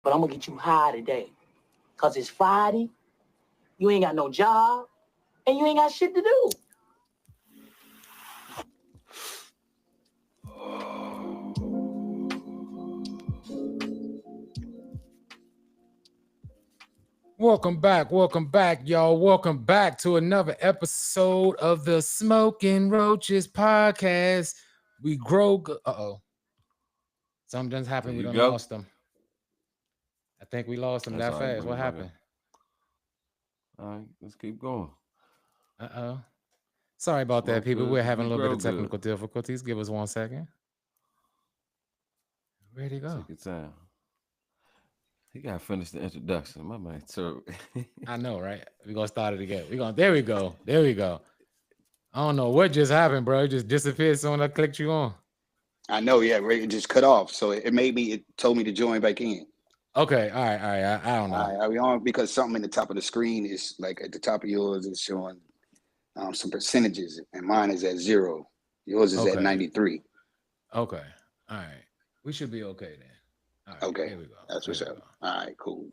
but I'm gonna get you high today. Cause it's Friday, you ain't got no job, and you ain't got shit to do. Welcome back, y'all. Welcome back to another episode of the Smoking Roaches podcast. We grow. Something just happened. We done lost them. I think we lost them that fast. What happened? All right, let's keep going. Sorry about that, people. We're having a little bit of technical difficulties. Give us 1 second. Where'd he go? Take your time. He gotta finish the introduction. My man, too. I know, right? We're gonna start it again. There we go. I don't know what just happened, bro. It just disappeared soon I clicked you on. I know, yeah, it just cut off. So it told me to join back in. Okay, all right. I don't know. All right, are we on? Because something in the top of the screen is like at the top of yours is showing some percentages, and mine is at 0. Yours is at 93. Okay, all right. We should be okay then. All right, okay, here we go. That's what's up. All right, cool.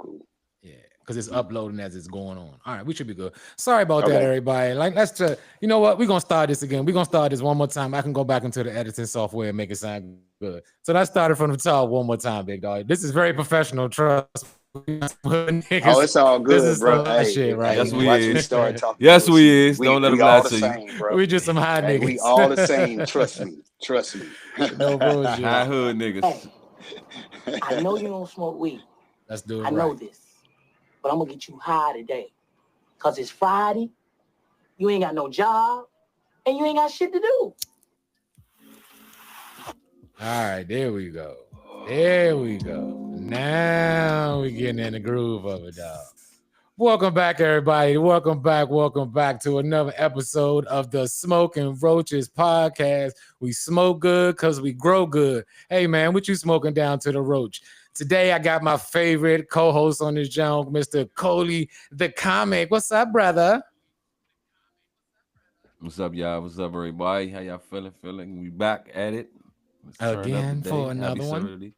Yeah, because it's uploading as it's going on. All right, we should be good. Sorry about that, everybody. Like, let's just, you know what? We're gonna start this again. We're gonna start this one more time. I can go back into the editing software and make it sound good. So let's start it from the top one more time, big dog. This is very professional. Trust me. It's all good, bro. Hey, shit, right? Yes, we is. Yes, we is. Don't let them lie to you. Bro. We just some high niggas. We all the same. Trust me. No bullshit. High hood niggas. Hey, I know you don't smoke weed. Let's do it. I know this, but I'm gonna get you high today. Cause it's Friday, you ain't got no job, and you ain't got shit to do. All right, there we go. Now we getting in the groove of it, dog. Welcome back, everybody. Welcome back to another episode of the Smoking Roaches podcast. We smoke good because we grow good. Hey, man, what you smoking down to the roach? Today, I got my favorite co-host on this channel, Mr. Coley the Comic. What's up, brother? What's up, y'all? What's up, everybody? How y'all feeling? We back at it. Again for another one.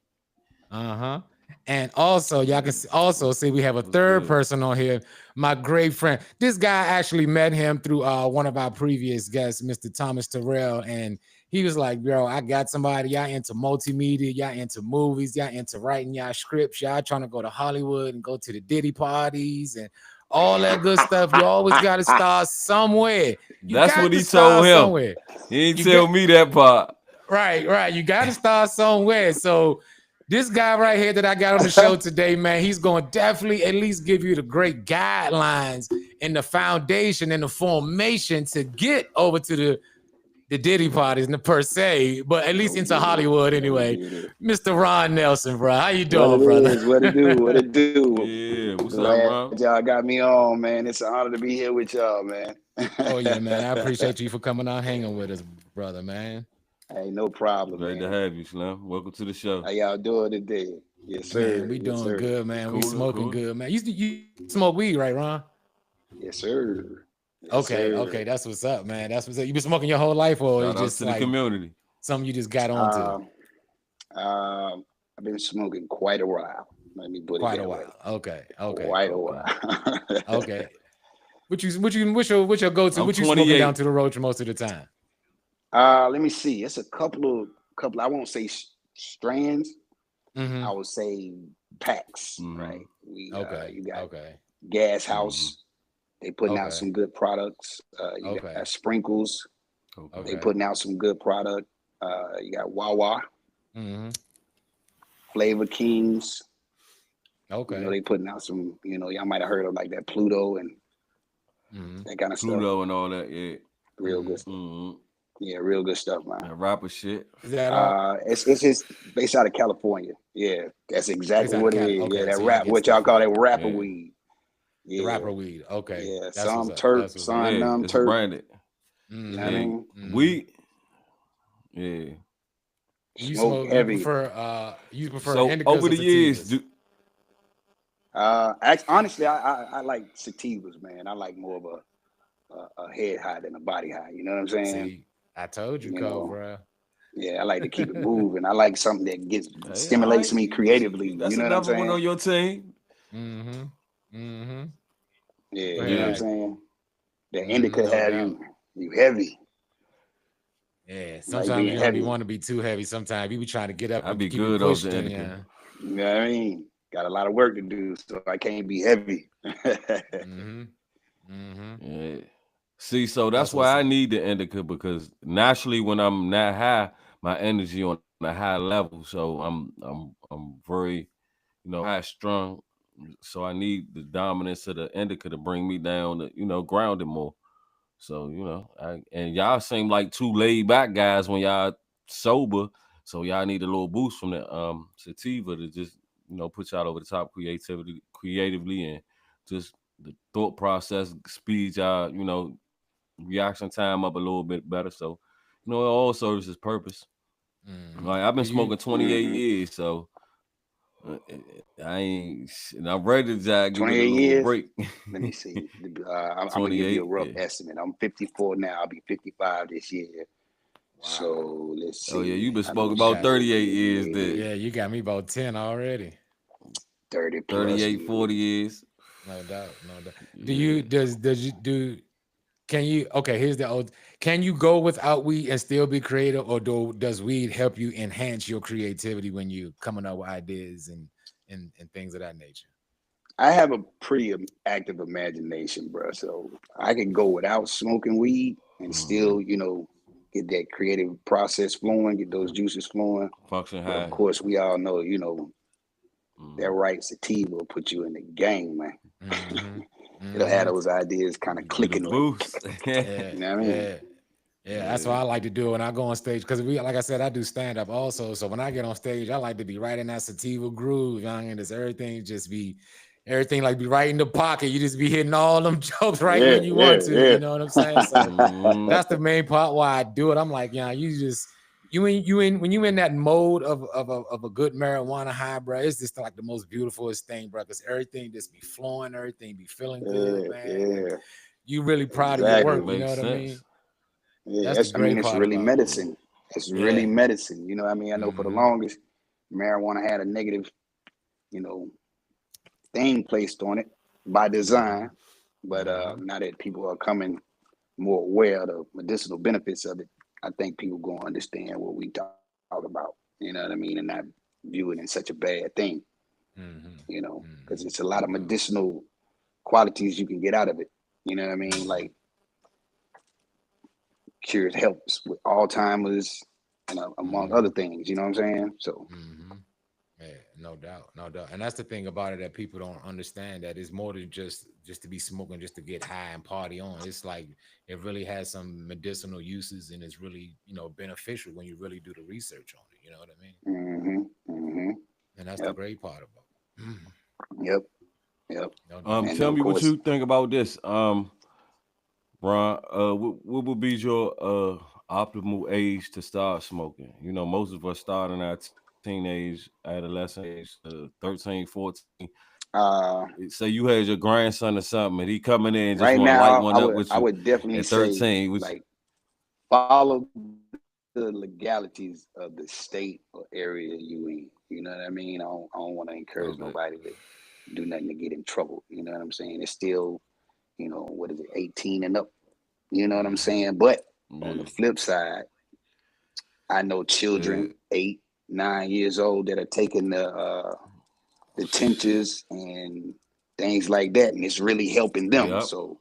And also, y'all can also see we have a third person on here, my great friend. This guy actually met him through one of our previous guests, Mr. Thomas Terrell, and he was like, bro, I got somebody, y'all into multimedia, y'all into movies, y'all into writing y'all scripts, y'all trying to go to Hollywood and go to the Diddy parties and all that good stuff. You always got to start somewhere. That's what he told him. Somewhere. He didn't tell me that part. Right. You got to start somewhere. So this guy right here that I got on the show today, man, he's going to definitely at least give you the great guidelines and the foundation and the formation to get over to the Diddy parties, per se, but at least into Hollywood anyway. Mr. Ron Nelson, bro. How you doing, brother? What it do? Yeah, what's up, Ron? Y'all got me on, man. It's an honor to be here with y'all, man. Oh, yeah, man. I appreciate you for coming out hanging with us, brother, man. Hey, no problem. Great to have you, Slim. Welcome to the show. How y'all doing today? Yes, sir. Man, we doing good, man. Cool, we smoking good, man. You smoke weed, right, Ron? Yes, sir. Yes, okay. That's what's up, man. That's what's up. You been smoking your whole life, or it's just to like the community? Something you just got onto? I've been smoking quite a while. Let me put it quite a while. Okay. Quite a while. Okay. What's your go-to? What you smoking down to the roach most of the time? Let me see. It's a couple. I won't say strands. Mm-hmm. I would say packs. Mm-hmm. Right. You got okay. Gas House. Mm-hmm. They putting out some good products. You got Sprinkles. Okay. They putting out some good product. You got Wawa. Mm-hmm. Flavor Kings. Okay. They putting out some. Y'all might have heard of like that Pluto and that kind of stuff. Pluto and all that. Yeah. Real good stuff. Mm-hmm. Yeah, real good stuff, man. That rapper shit. Is that it's just based out of California. Yeah, that's exactly what it is. Okay. Yeah, that so rap, what y'all call that rapper weed. Yeah. The rapper weed. Okay. Yeah, that's some Turk, some numb Turk. Branded. Mm-hmm. Weed. Yeah. You smoke heavy. You prefer so indicas over the years. Honestly, I like sativas, man. I like more of a head high than a body high. You know what I'm saying? See, I told you, bro. Yeah, I like to keep it moving. I like something that stimulates me creatively. That's you know what I'm saying? one on your team. Mm-hmm. Mm-hmm. Yeah, you know what I'm saying? The indica no have doubt. you heavy. Yeah, Like sometimes being you don't heavy. be want to be too heavy. Sometimes you be trying to get up I'd and be keep it good off pushed. the And, indica. You know what I mean? Got a lot of work to do, so I can't be heavy. mm-hmm. Mm-hmm. Yeah. See, so that's why I need the indica, because naturally when I'm that high, my energy on a high level. So I'm very, high strung. So I need the dominance of the indica to bring me down to, grounded more. So, and y'all seem like two laid back guys when y'all sober. So y'all need a little boost from the sativa to just, put y'all over the top creatively, and just the thought process speeds y'all, reaction time up a little bit better. So, it all serves its purpose. Like I've been smoking 28 years, so I'm ready to give it a little years? break. Let me see. I'm gonna give you a rough estimate. I'm 54 now. I'll be 55 this year. Wow. So let's see. Oh yeah, you've been smoking about 38 years. Yeah, you got me about 10 already. 30 plus 38, 40 years. No doubt, no doubt. Can you go without weed and still be creative, or does weed help you enhance your creativity when you coming up with ideas and things of that nature? I have a pretty active imagination, bro. So I can go without smoking weed and still, get that creative process flowing, get those juices flowing. Function but high. Of course, we all know, that right sativa will put you in the game, man. It'll have those ideas kind of clicking. Boost. Yeah, you know what I mean? Yeah, that's what I like to do when I go on stage, because like I said, I do stand up also. So when I get on stage, I like to be right in that sativa groove, and everything like be right in the pocket. You just be hitting all them jokes when you want to. You know what I'm saying? So that's the main part why I do it. I'm like, when you in that mode of a good marijuana high, bro, it's just like the most beautifulest thing, bro, because everything just be flowing, everything be feeling good, man. Yeah. You really proud of your work, Makes you know what sense. I mean? Yeah, it's really medicine. It's really medicine. You know what I mean? I know for the longest, marijuana had a negative, thing placed on it by design. But now that people are coming more aware of the medicinal benefits of it, I think people gonna understand what we talk about. You know what I mean? And not view it in such a bad thing. Because it's a lot of medicinal qualities you can get out of it. You know what I mean? Like cures helps with Alzheimer's and among other things. You know what I'm saying? So. Yeah, no doubt. And that's the thing about it that people don't understand, that it's more than just to be smoking, just to get high and party on. It's like it really has some medicinal uses, and it's really, beneficial when you really do the research on it. You know what I mean? And that's the great part about it. Yep. Tell me what you think about this. Ron, what would be your optimal age to start smoking? Most of us start in our teenage, adolescent age, 13, 14. Say you had your grandson or something, and he coming in and just want to light one up with you. I would definitely at 13, say, follow the legalities of the state or area you in. You know what I mean? I don't want to encourage nobody to do nothing to get in trouble. You know what I'm saying? It's still, 18 and up. You know what I'm saying? But on the flip side, I know children 8, 9 years old that are taking the tinctures and things like that, and it's really helping them. So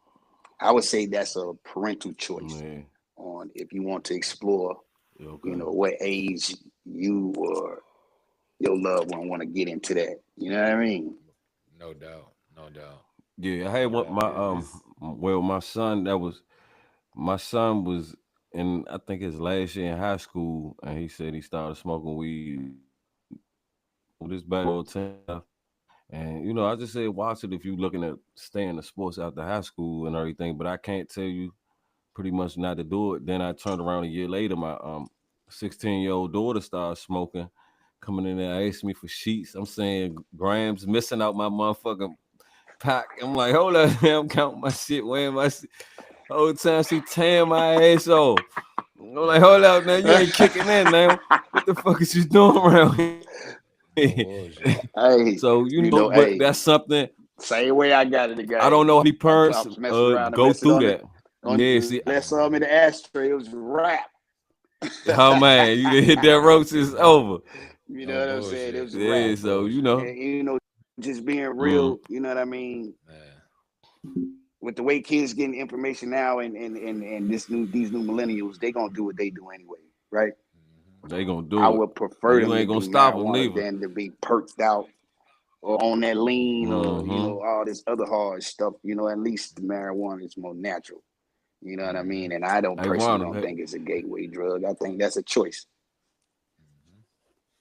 I would say that's a parental choice on if you want to explore, what age you or your loved one want to get into that. You know what I mean? No doubt. Yeah, I had my son was in, I think his last year in high school, and he said he started smoking weed with his bad old time. And I just said watch it if you're looking at staying in sports after high school and everything, but I can't tell you pretty much not to do it. Then I turned around a year later, my 16-year-old daughter started smoking, coming in there, asked me for sheets. I'm saying grams missing out my motherfucking pack. I'm like, hold up, I'm counting my shit, weighing my shit. Whole time she tearing my ass off. I'm like, hold up, now you ain't kicking in now. What the fuck is you doing around here? Hey, so but that's something. Same way I got it together. I don't know how many parents go through that. Yeah, see, let some in the ashtray. It was a wrap. Oh man, you done hit that roast, it's over. You know what I'm saying? It was a yeah, wrap. So and, just being real. You know what I mean? With the way kids getting information now, and these new millennials, they gonna do what they do anyway, right? They gonna do it. I would prefer them you ain't to gonna stop them than to be perked out or on that lean or all this other hard stuff. At least the marijuana is more natural. You know what I mean? And I don't think it's a gateway drug. I think that's a choice.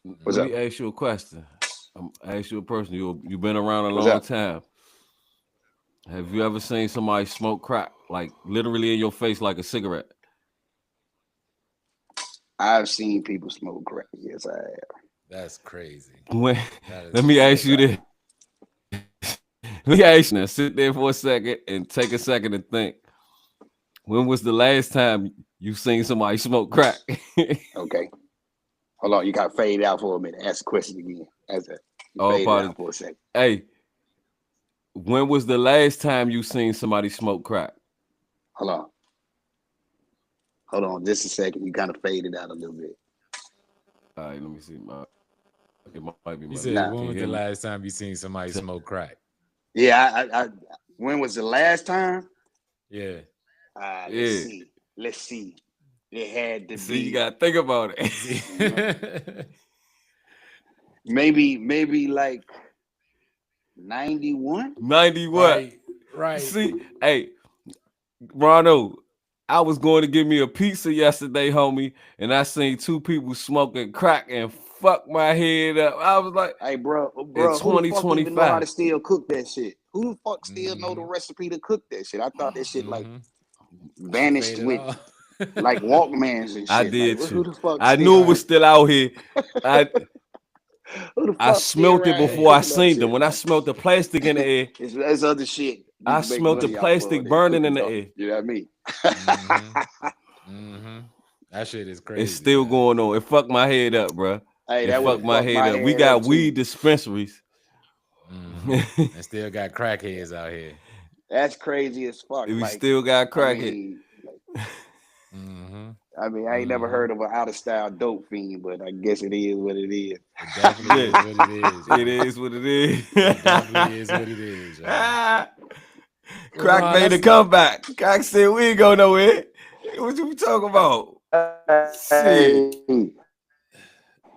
Let me ask you a question. Ask you a person. You've been around a long time. Have you ever seen somebody smoke crack, like literally in your face, like a cigarette? I've seen people smoke crack. Yes, I have. That's crazy. Let me ask you this. Let me ask you now. Sit there for a second and take a second to think. When was the last time you seen somebody smoke crack? Okay. Hold on. You got to fade out for a minute. Ask the question again. Fade out for a second. Hey, when was the last time you seen somebody smoke crack? Hold on. Just a second. You kind of faded out a little bit. All right. Let me see. It might be my. You said, when was the last time you seen somebody smoke crack? Yeah. When was the last time? Yeah. Let's see. It had to be. You gotta think about it. maybe like 91. 91. Right. See, hey, Ronald, I was going to get me a pizza yesterday, homie, and I seen two people smoking crack and fuck my head up. I was like, hey, bro, who the fuck even know how to still cook that shit? Who the fuck still know the recipe to cook that shit? I thought that shit like vanished with like Walkmans and shit. I did like, too. Who the fuck I knew it was still out here. Who the fuck I smelled it before I seen them. When I smelled the plastic in the air, it's other shit. I smelled the plastic burning in the air. You know what I mean? That shit is crazy. It's still going on. It fucked my head up, bro. Hey, it fucked my head up. We got weed dispensaries. And still got crackheads out here. That's crazy as fuck. We still got crackheads. I ain't never heard of an out of style dope fiend, but I guess it is what it is. It definitely is what it is. It is what it is. It definitely is what it is. Crack made a comeback. Crack said we ain't go nowhere. What you talking about? Hey.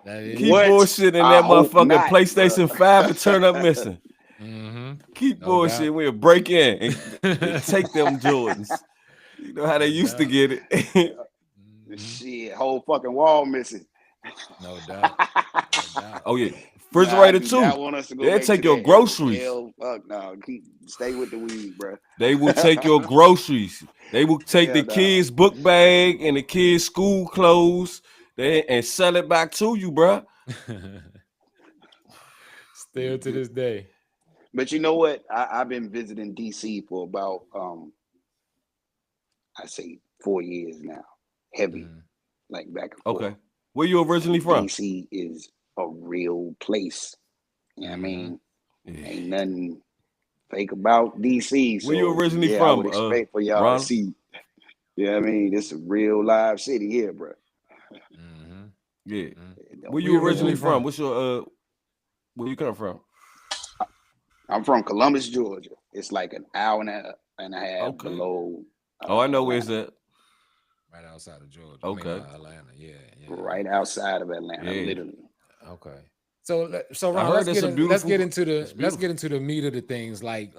Keep bullshitting that motherfucking PlayStation 5 and turn up missing. Keep bullshitting. We'll break in and take them Jordans. You know how they used to get it. Shit, whole fucking wall missing. No doubt. Oh yeah, refrigerator too. They'll take your groceries. Fuck no, stay with the weed, bro. They will take your groceries. They will take the kids' book bag and the kids' school clothes and sell it back to you, bro. Still to this day. But you know what? I've been visiting DC for about I say 4 years now. Heavy. Like back and forth. Okay. Where you originally from? DC is a real place. You know what I mean? Ain't nothing fake about DC. So, where you originally from? I would expect for y'all to see. You know what I mean? It's a real live city here, bro. Yeah. Where you originally from? What's your where you come from? I'm from Columbus, Georgia. It's like an hour and a half below. I know where's that. Right outside of Georgia. Okay. Atlanta. Yeah. Right outside of Atlanta, literally. Okay. So Ron, let's get into the meat of the things. Like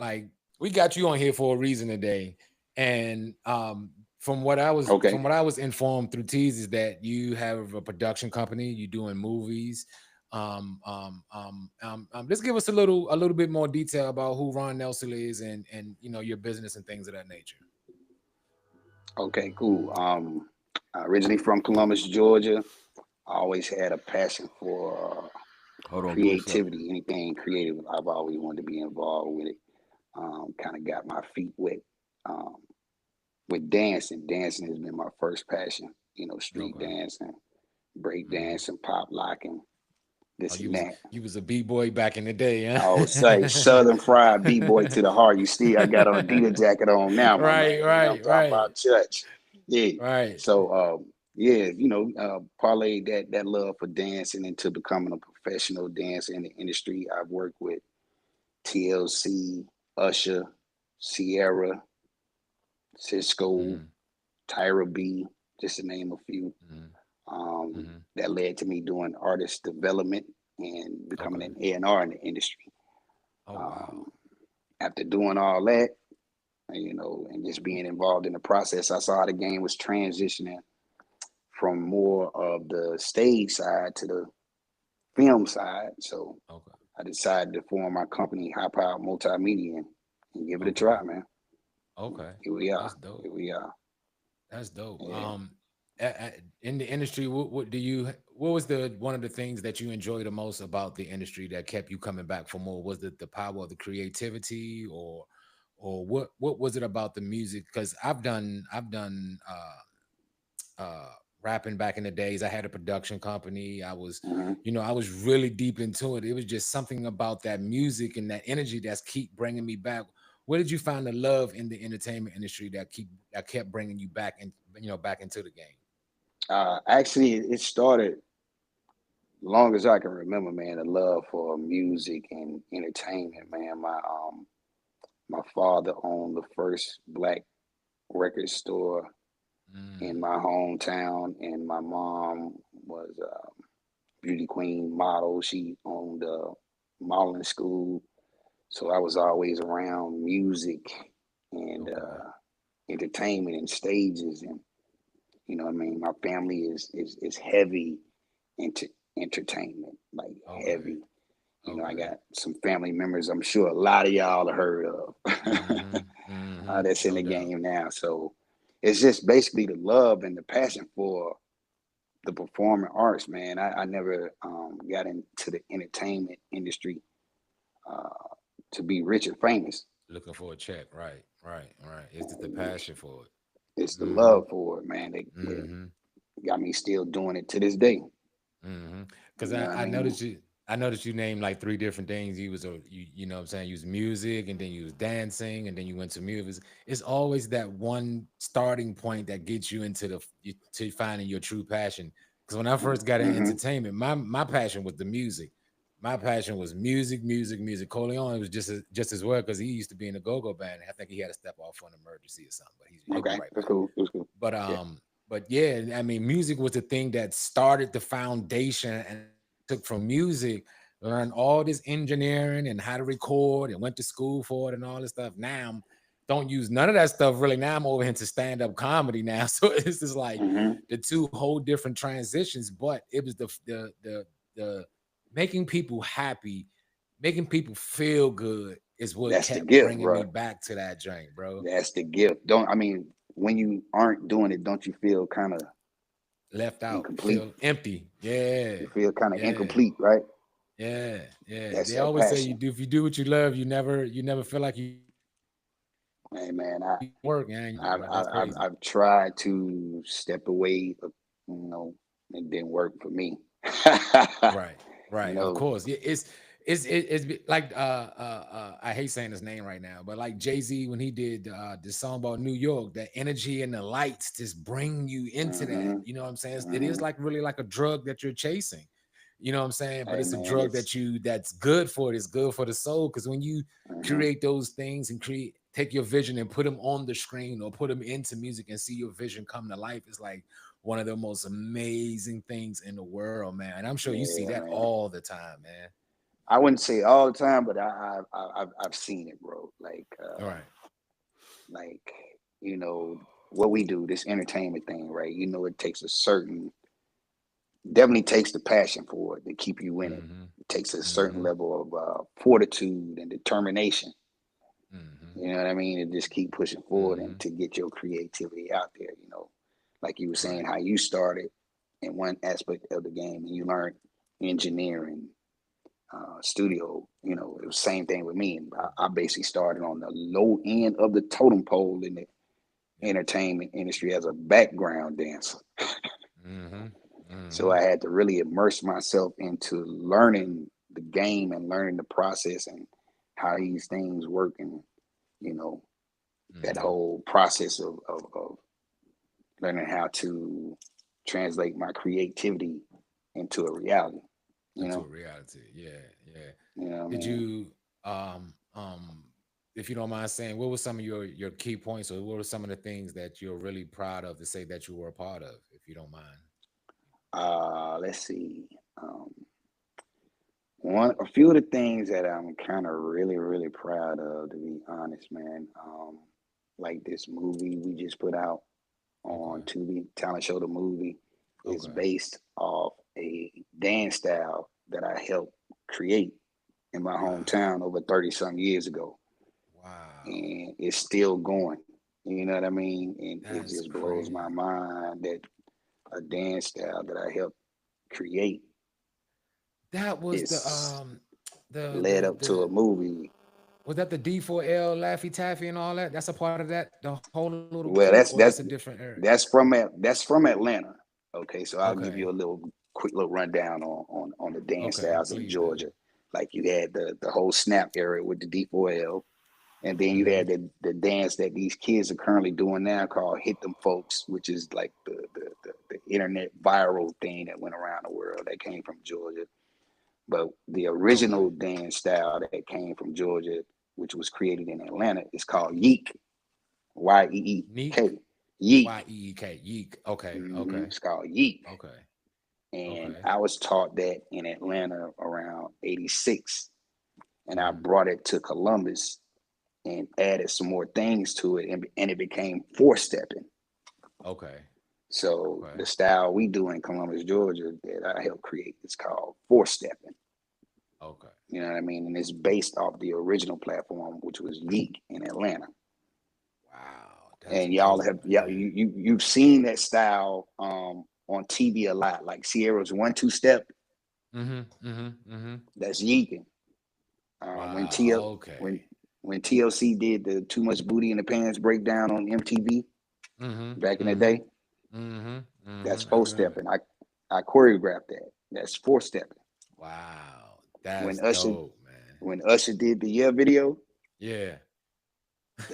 we got you on here for a reason today, and from what I was informed through Tease is that you have a production company. You're doing movies. Let's give us a little bit more detail about who Ron Nelson is and your business and things of that nature. Okay, cool. Originally from Columbus, Georgia. I always had a passion for creativity, anything creative. I've always wanted to be involved with it. Kind of got my feet wet with dancing. Dancing has been my first passion. street dancing, break dancing, pop locking, this and that. You was a b-boy back in the day, huh? Oh, say Southern Fried B-boy to the heart. You see, I got an Adidas jacket on now, my man. I'm talking about church. Yeah. Right. So parlayed that love for dancing into becoming a professional dancer in the industry. I've worked with TLC, Usher, Sierra, Cisco, Tyra B, just to name a few. That led to me doing artist development and becoming an A&R in the industry. After doing all that, and just being involved in the process, I saw the game was transitioning from more of the stage side to the film side. So I decided to form my company, High Power Multimedia, and give it a try, man. Okay. Here we are. That's dope. Here we are. That's dope. Yeah. In the industry, what was one of the things that you enjoyed the most about the industry that kept you coming back for more? Was it the power of the creativity, or what was it about the music? Because I've done rapping back in the days. I had a production company. I was I was really deep into it. It was just something about that music and that energy that's keep bringing me back. Where did you find the love in the entertainment industry that kept bringing you back and back into the game? Actually, it started long as I can remember, man. The love for music and entertainment, man. My father owned the first black record store in my hometown, and my mom was a beauty queen model. She owned a modeling school, so I was always around music and entertainment and stages, and my family is heavy into entertainment, like heavy. I got some family members I'm sure a lot of y'all have heard of that's in the game now. So it's just basically the love and the passion for the performing arts, man. I never got into the entertainment industry to be rich and famous. Looking for a check, right. It's just the passion for it. It's the love for it, man. That got me still doing it to this day. Because I noticed you named like 3 different things. You was you know what I'm saying, you was music, and then you was dancing, and then you went to music. It's always that one starting point that gets you into to finding your true passion. Because when I first got into entertainment, my passion was the music. My passion was music. Corleone was just as well, because he used to be in a go-go band. I think he had to step off for an emergency or something, but he'll be right back. That's cool. But yeah, I mean, music was the thing that started the foundation, and took from music, learned all this engineering and how to record, and went to school for it and all this stuff. Now, don't use none of that stuff really. Now I'm over into stand-up comedy now, so it's just like the 2 whole different transitions. But it was the making people happy, making people feel good is what kept bringing me back to that joint, bro. That's the gift. When you aren't doing it, don't you feel kind of left out, incomplete, feel empty? Yeah, you feel kind of incomplete, right? Yeah. They always say if you do what you love, you never feel like you. Hey man, work, man. I've tried to step away, it didn't work for me. Right. Of course, it's like I hate saying his name right now, but like Jay-Z, when he did the song about New York, that energy and the lights just bring you into that. You know what I'm saying? It is like really like a drug that you're chasing. You know what I'm saying? But it's a drug that's good for it. It's good for the soul, because when you create those things and take your vision and put them on the screen or put them into music and see your vision come to life, it's like one of the most amazing things in the world, man. And I'm sure you see that all the time, man. I wouldn't say all the time, but I've seen it, bro. Like, what we do, this entertainment thing, right? It takes definitely takes the passion for it to keep you in it. It takes a certain level of fortitude and determination. You know what I mean? And just keep pushing forward and to get your creativity out there. Like you were saying, how you started in one aspect of the game and you learned engineering, studio. It was the same thing with me. I basically started on the low end of the totem pole in the entertainment industry as a background dancer. So I had to really immerse myself into learning the game and learning the process and how these things work, and that whole process of learning how to translate my creativity into a reality. Into a reality, yeah. Did you if you don't mind saying, what were some of your key points, or what were some of the things that you're really proud of to say that you were a part of, if you don't mind? Let's see. A few of the things that I'm kind of really proud of, to be honest, man. Like this movie we just put out on Tubi, Talent Show the Movie, is based off a dance style that I helped create in my hometown over 30-some years ago. Wow. And it's still going. You know what I mean? And That's it just blows my mind that a dance style that I helped create. That was the led up to a movie. Was that the D4L Laffy Taffy and all that? That's a part of that. The whole little. Well, that's a different area. That's from Atlanta. Okay, so I'll give you a quick little rundown on the dance styles in Georgia. Like you had the whole snap era with the D4L, and then you had the dance that these kids are currently doing now called Hit Them Folks, which is like the internet viral thing that went around the world that came from Georgia. But the original dance style that came from Georgia, which was created in Atlanta, is called Yeek. Y-E-E-K. Yeek. Y-E-E-K. Yeek. Okay. It's called Yeek. Okay. And I was taught that in Atlanta around 86. And I brought it to Columbus and added some more things to it, and it became four-stepping. Okay. So the style we do in Columbus, Georgia, that I helped create, is called four-stepping. Okay. You know what I mean? And it's based off the original platform, which was Yeek in Atlanta. Wow. And y'all you've seen that style on TV a lot, like Sierra's 1-2 step. That's Yeeking. When TLC did the Too Much Booty in the Pants breakdown on MTV back in the day, that's four-stepping. I choreographed that. That's four-stepping. Wow, that's dope, man. When Usher did the Yeah video,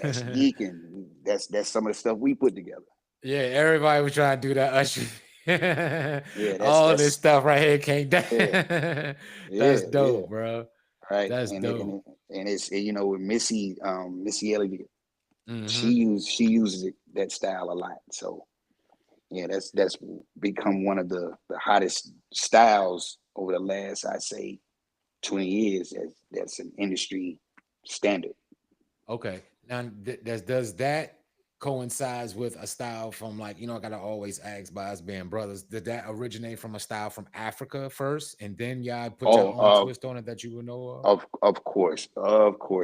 that's Yeeking. That's some of the stuff we put together. Yeah, everybody was trying to do that Usher. All this stuff right here came down. That's dope, bro. Right, that's dope. And it's with Missy Elliott, she uses that style a lot. So yeah, that's become one of the hottest styles over the last, I'd say, 20 years. That's an industry standard. Okay, now does that coincides with a style from, like, I gotta always ask, by us being brothers, did that originate from a style from Africa first, and then y'all put your own twist on it that you would know of? Of course.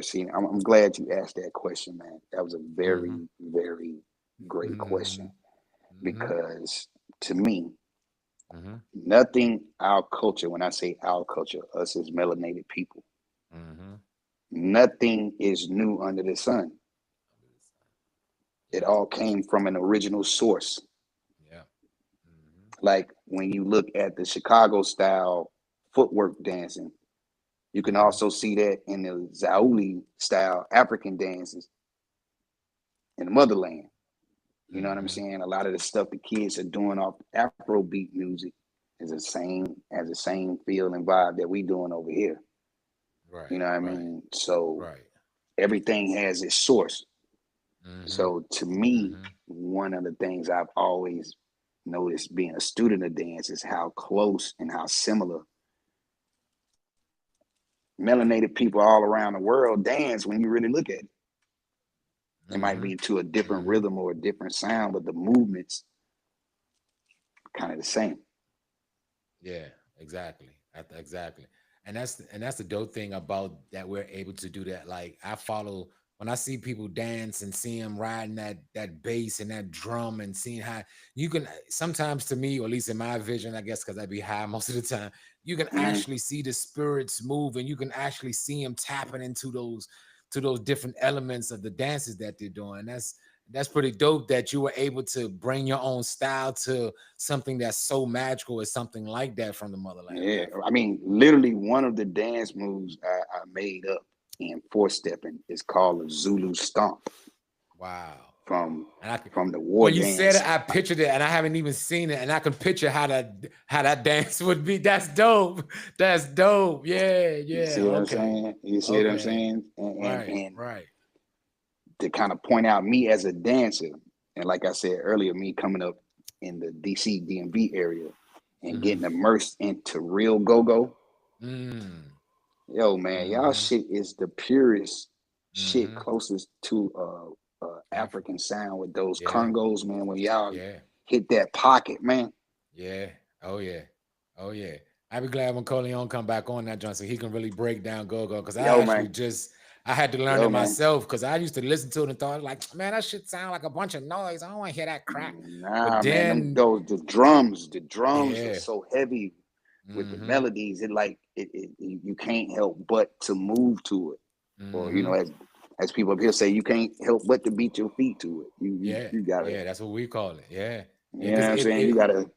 See, I'm glad you asked that question, man. That was a very, very great question, because to me, nothing our culture, when I say our culture, us as melanated people, nothing is new under the sun. It all came from an original source. Yeah. Like when you look at the Chicago style footwork dancing, you can also see that in the Zauli style African dances in the motherland. You know what I'm saying? A lot of the stuff the kids are doing off Afrobeat music is the same feel and vibe that we doing over here. Right. You know what I mean? So everything has its source. So to me, one of the things I've always noticed being a student of dance is how close and how similar melanated people all around the world dance when you really look at it. It might be to a different rhythm or a different sound, but the movements kind of the same. Yeah, exactly. And that's the dope thing about that, we're able to do that. Like, I follow, when I see people dance and see them riding that bass and that drum, and seeing how you can sometimes, to me, or at least in my vision, I guess, because I'd be high most of the time, you can actually see the spirits move, and you can actually see them tapping into those different elements of the dances that they're doing. That's pretty dope that you were able to bring your own style to something that's so magical as something like that from the motherland. Yeah, I mean, literally one of the dance moves I made up in 4-stepping is called a Zulu stomp. Wow. From the war when you dance. said it, I pictured it, and I haven't even seen it, and I can picture how that dance would be. That's dope. That's dope. Yeah. You see what I'm saying? You see what I'm saying? And right. To kind of point out me as a dancer, and like I said earlier, me coming up in the DC DMV area and getting immersed into real go-go. Yo, man, y'all shit is the purest shit closest to African sound with those congos, man. When y'all hit that pocket, man. Yeah. Oh yeah. I'd be glad when Coleon come back on that joint so he can really break down go-go, because I had to learn it myself, because I used to listen to it and thought, like, man, that shit sound like a bunch of noise. I don't want to hear that crap. Nah, but then, man, the drums are so heavy with the melodies. You can't help but to move to it. Or, you know, as people up here say, you can't help but to beat your feet to it. You gotta. Yeah, that's what we call it. Yeah. You know what I'm saying? You gotta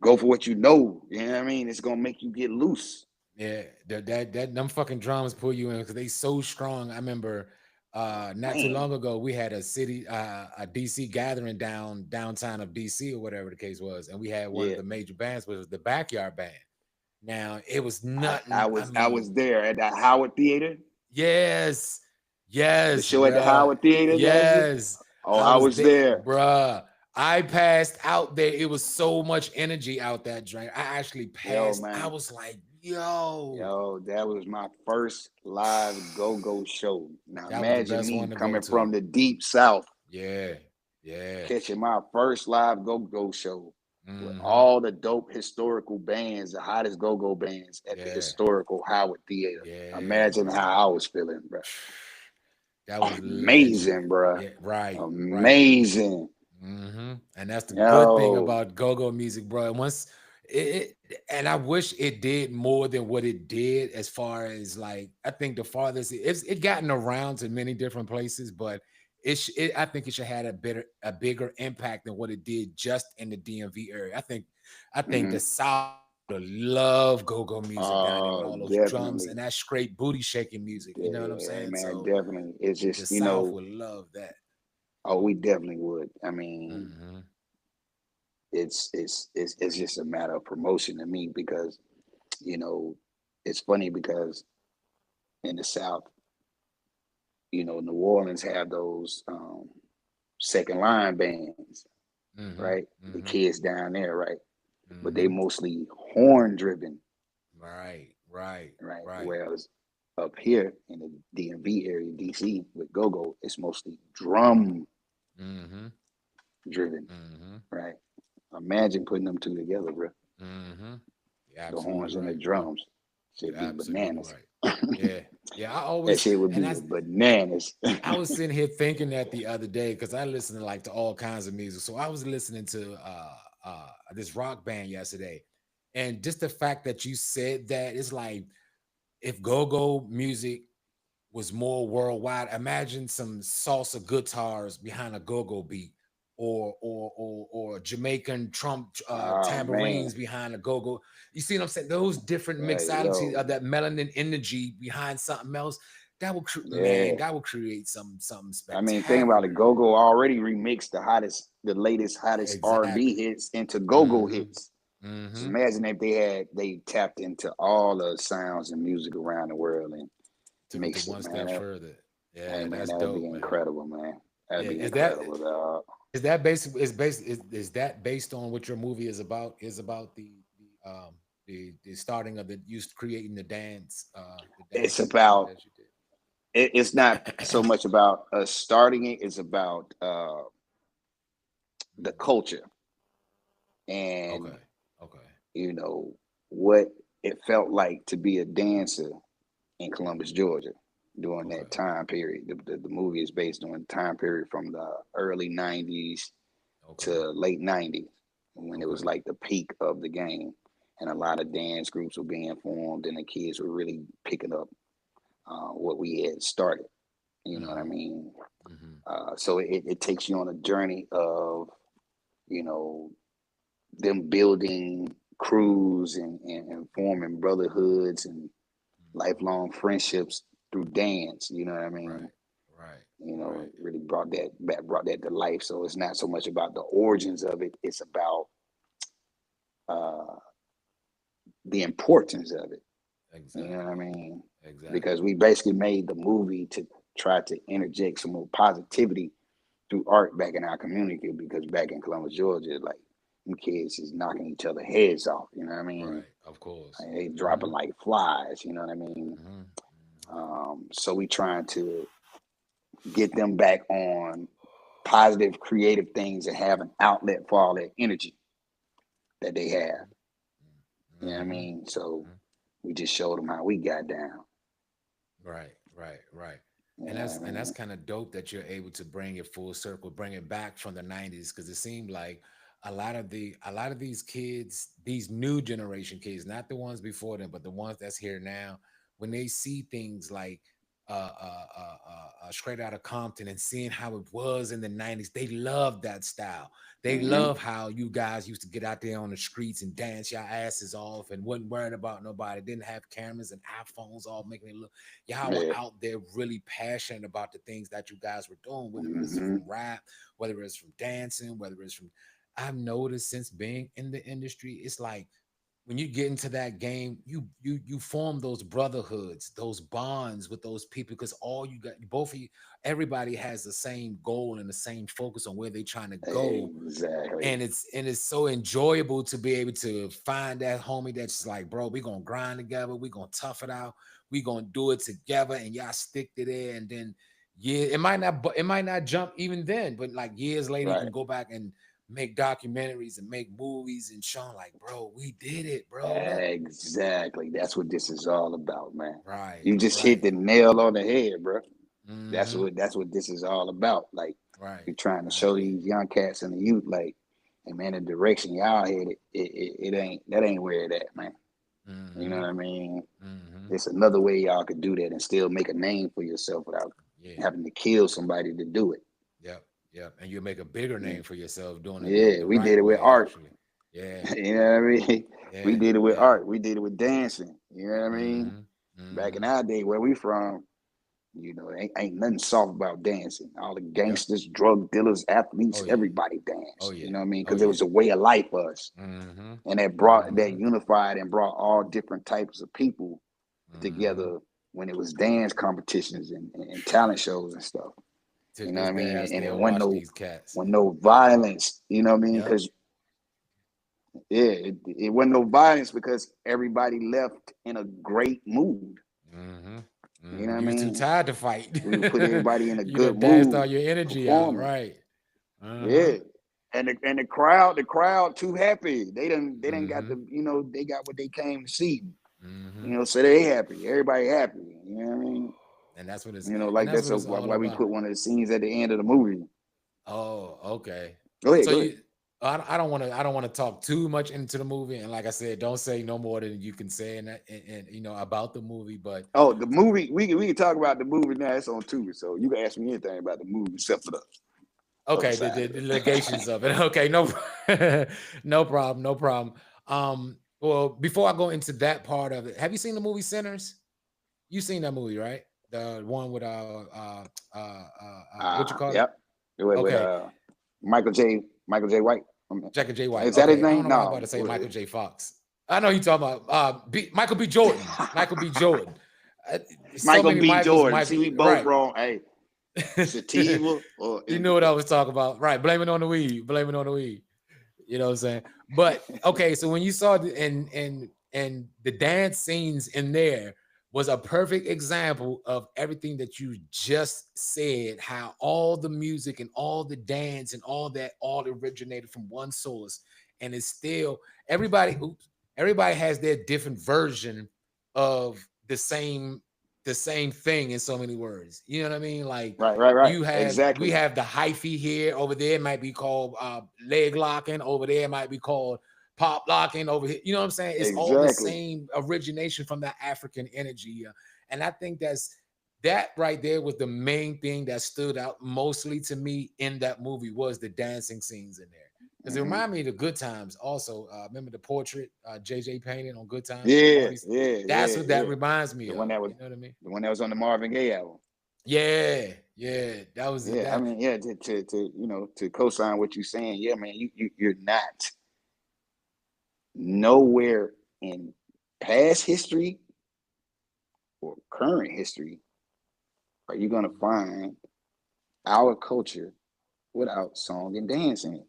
go for what you know. You know what I mean? It's gonna make you get loose. Yeah, them fucking drums pull you in because they so strong. I remember not too long ago we had a DC gathering downtown of DC or whatever the case was, and we had one of the major bands was the Backyard Band. Now it was nothing. I was there at the Howard Theater. Yes. The show at the Howard Theater. Yes. Oh, I was there, bruh. I passed out there. It was so much energy out that drink. I actually passed. I was like, yo, that was my first live go-go show. Now imagine me coming from the deep South. Yeah. Catching my first live go-go show with all the dope historical bands, the hottest go-go bands at the historical Howard Theater. Imagine how I was feeling, bro. That was amazing, bro. Yeah, right. Amazing. Right. And that's the good thing about go-go music, bro. Once and I wish it did more than what it did, as far as, like, I think the farthest it gotten around to many different places, but I think it should have had a bigger impact than what it did just in the DMV area. I think the South would love go-go music down there, all those drums and that straight booty shaking music. You know what I'm saying? Man, so definitely. It's just, the South would love that. Oh, we definitely would. I mean, it's just a matter of promotion to me, because, you know, it's funny because in the South, you know, New Orleans have those second line bands, right? The kids down there, right? But they mostly horn driven. Right. Whereas up here in the DMV area, DC, with go-go, it's mostly drum driven, right? Imagine putting them two together, bro. The horns and the drums. Should be bananas. Right. Yeah. I always that shit would be bananas. I was sitting here thinking that the other day, because I listen to all kinds of music. So I was listening to this rock band yesterday, and just the fact that you said that, it's like, if go-go music was more worldwide, imagine some salsa guitars behind a go-go beat, or Jamaican tambourines behind a go-go. You see what I'm saying? Those different mixology of that melanin energy behind something else. That will create something spectacular. I mean, think about it. Go-go already remixed the latest hottest R&B hits into go-go hits. So imagine if they tapped into all the sounds and music around the world and mixed it, one step further. Yeah, man, that would be incredible, man. That'd be incredible, dog. Is that based on what your movie is about? Is about the starting of you creating the dance? It's about. It's not so much about us starting it. It's about the culture and you know what it felt like to be a dancer in Columbus, Georgia, during that time period. The movie is based on a time period from the early 90s to late 90s, when it was like the peak of the game, and a lot of dance groups were being formed, and the kids were really picking up what we had started. You know what I mean? Mm-hmm. So it takes you on a journey of, you know, them building crews and forming brotherhoods and lifelong friendships through dance. You know what I mean? Right. You know, Right. it really brought that to life. So it's not so much about the origins of it; it's about the importance of it. Exactly. You know what I mean? Exactly. Because we basically made the movie to try to interject some more positivity through art back in our community. Because back in Columbus, Georgia, like them kids is knocking each other heads off. You know what I mean? Right. Of course. Like, they dropping like flies. You know what I mean? So we trying to get them back on positive, creative things and have an outlet for all that energy that they have. You know what I mean? So we just showed them how we got down. Right. You And know what I that's mean? kind of dope that you're able to bring it full circle, bring it back from the 90s, because it seemed like a lot of these kids, these new generation kids, not the ones before them, but the ones that's here now, when they see things like Straight Outta Compton and seeing how it was in the 90s, they love that style. They love how you guys used to get out there on the streets and dance your asses off and wasn't worrying about nobody, didn't have cameras and iPhones all making it look. Y'all were out there really passionate about the things that you guys were doing, whether it's from rap, whether it's from dancing, whether it's from. I've noticed since being in the industry, it's like when you get into that game, you form those brotherhoods, those bonds with those people, because all you got, both of you, everybody has the same goal and the same focus on where they're trying to go. Exactly. And it's so enjoyable to be able to find that homie that's like, bro, we're gonna grind together, we're gonna tough it out, we're gonna do it together, and y'all stick to there. And then it might not jump even then, but like years later, you can go back and make documentaries and make movies and show like, bro, we did it, bro. Look. Exactly. That's what this is all about, man. Right. You just hit the nail on the head, bro. Mm-hmm. That's what this is all about. Like, you're trying to show these young cats and the youth, like, hey man, the direction y'all headed, it ain't where it at, man. You know what I mean? It's another way y'all could do that and still make a name for yourself without having to kill somebody to do it. Yep. And you make a bigger name for yourself doing it. Yeah, we did it with art. Actually. Yeah. You know what I mean? We did it with art. We did it with dancing. You know what I mean? Back in our day, where we from, you know, ain't nothing soft about dancing. All the gangsters, drug dealers, athletes, everybody danced. You know what I mean? Because it was a way of life for us. And that unified and brought all different types of people together when it was dance competitions and talent shows and stuff. You know what I mean? And it wasn't no violence. You know what I mean? Because it wasn't no violence because everybody left in a great mood. You know what I mean? Too tired to fight. We put everybody in a good mood. Danced all your energy out, right? Yeah. And the crowd too happy. They done got the, you know, they got what they came to see. You know, so they happy. Everybody happy. You know what I mean? And that's what it's, you know, like that's why we put one of the scenes at the end of the movie. Oh, okay. Go ahead. I don't want to talk too much into the movie, and like I said, don't say no more than you can say and you know about the movie. But the movie, we can talk about the movie now. It's on Tubi, so you can ask me anything about the movie except for the the legations of it. Okay, no problem. Well, before I go into that part of it, have you seen the movie Sinners? You seen that movie, right? The one with what you call it? With Michael J. White. Michael J. White. Is that his name? No, I was about to say Michael J. Fox. I know you talking about Michael B. Jordan. Michael B. Jordan. Michael B. Jordan. See, we both wrong. Hey, sativa. You knew what I was talking about, right? Blame it on the weed. You know what I'm saying? But okay, so when you saw and the dance scenes in there was a perfect example of everything that you just said, how all the music and all the dance and all that all originated from one source. And it's still everybody has their different version of the same thing in so many words. You know what I mean? Like right. You have we have the hyphy here, over there it might be called leg locking, over there it might be called pop locking, over here. You know what I'm saying? It's all the same origination from that African energy. And I think that's that right there was the main thing that stood out mostly to me in that movie was the dancing scenes in there. Because it reminded me of the Good Times also. Remember the portrait JJ painted on Good Times? Yeah, That's what that reminds me the of. One that was, you know what I mean? The one that was on the Marvin Gaye album. Yeah, that was yeah. I mean, yeah, to co-sign what you're saying, yeah, man, you're not nowhere in past history or current history are you gonna find our culture without song and dancing.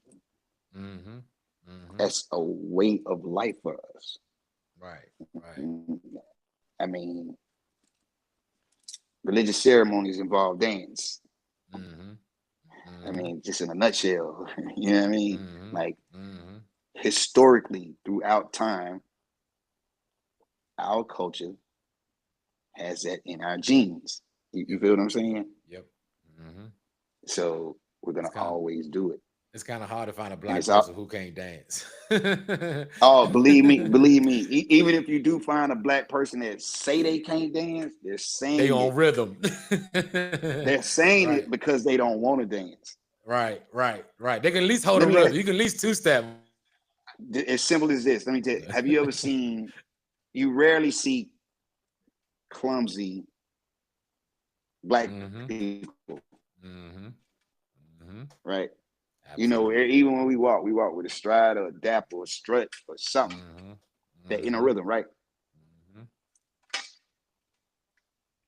That's a way of life for us. Right. I mean, religious ceremonies involve dance. I mean, just in a nutshell, you know what I mean? Like, historically, throughout time, our culture has that in our genes. You feel what I'm saying? Yep. So we're gonna always do it. It's kind of hard to find a black person who can't dance. Oh, believe me. Even if you do find a black person that say they can't dance, they're saying they on rhythm. They're saying it because they don't want to dance. Right. They can at least hold a rhythm. You can at least two-step. As simple as this. Let me tell you. Have you ever seen? You rarely see clumsy black people, right? Absolutely. You know, even when we walk with a stride or a dap or a strut or something that in a rhythm, right?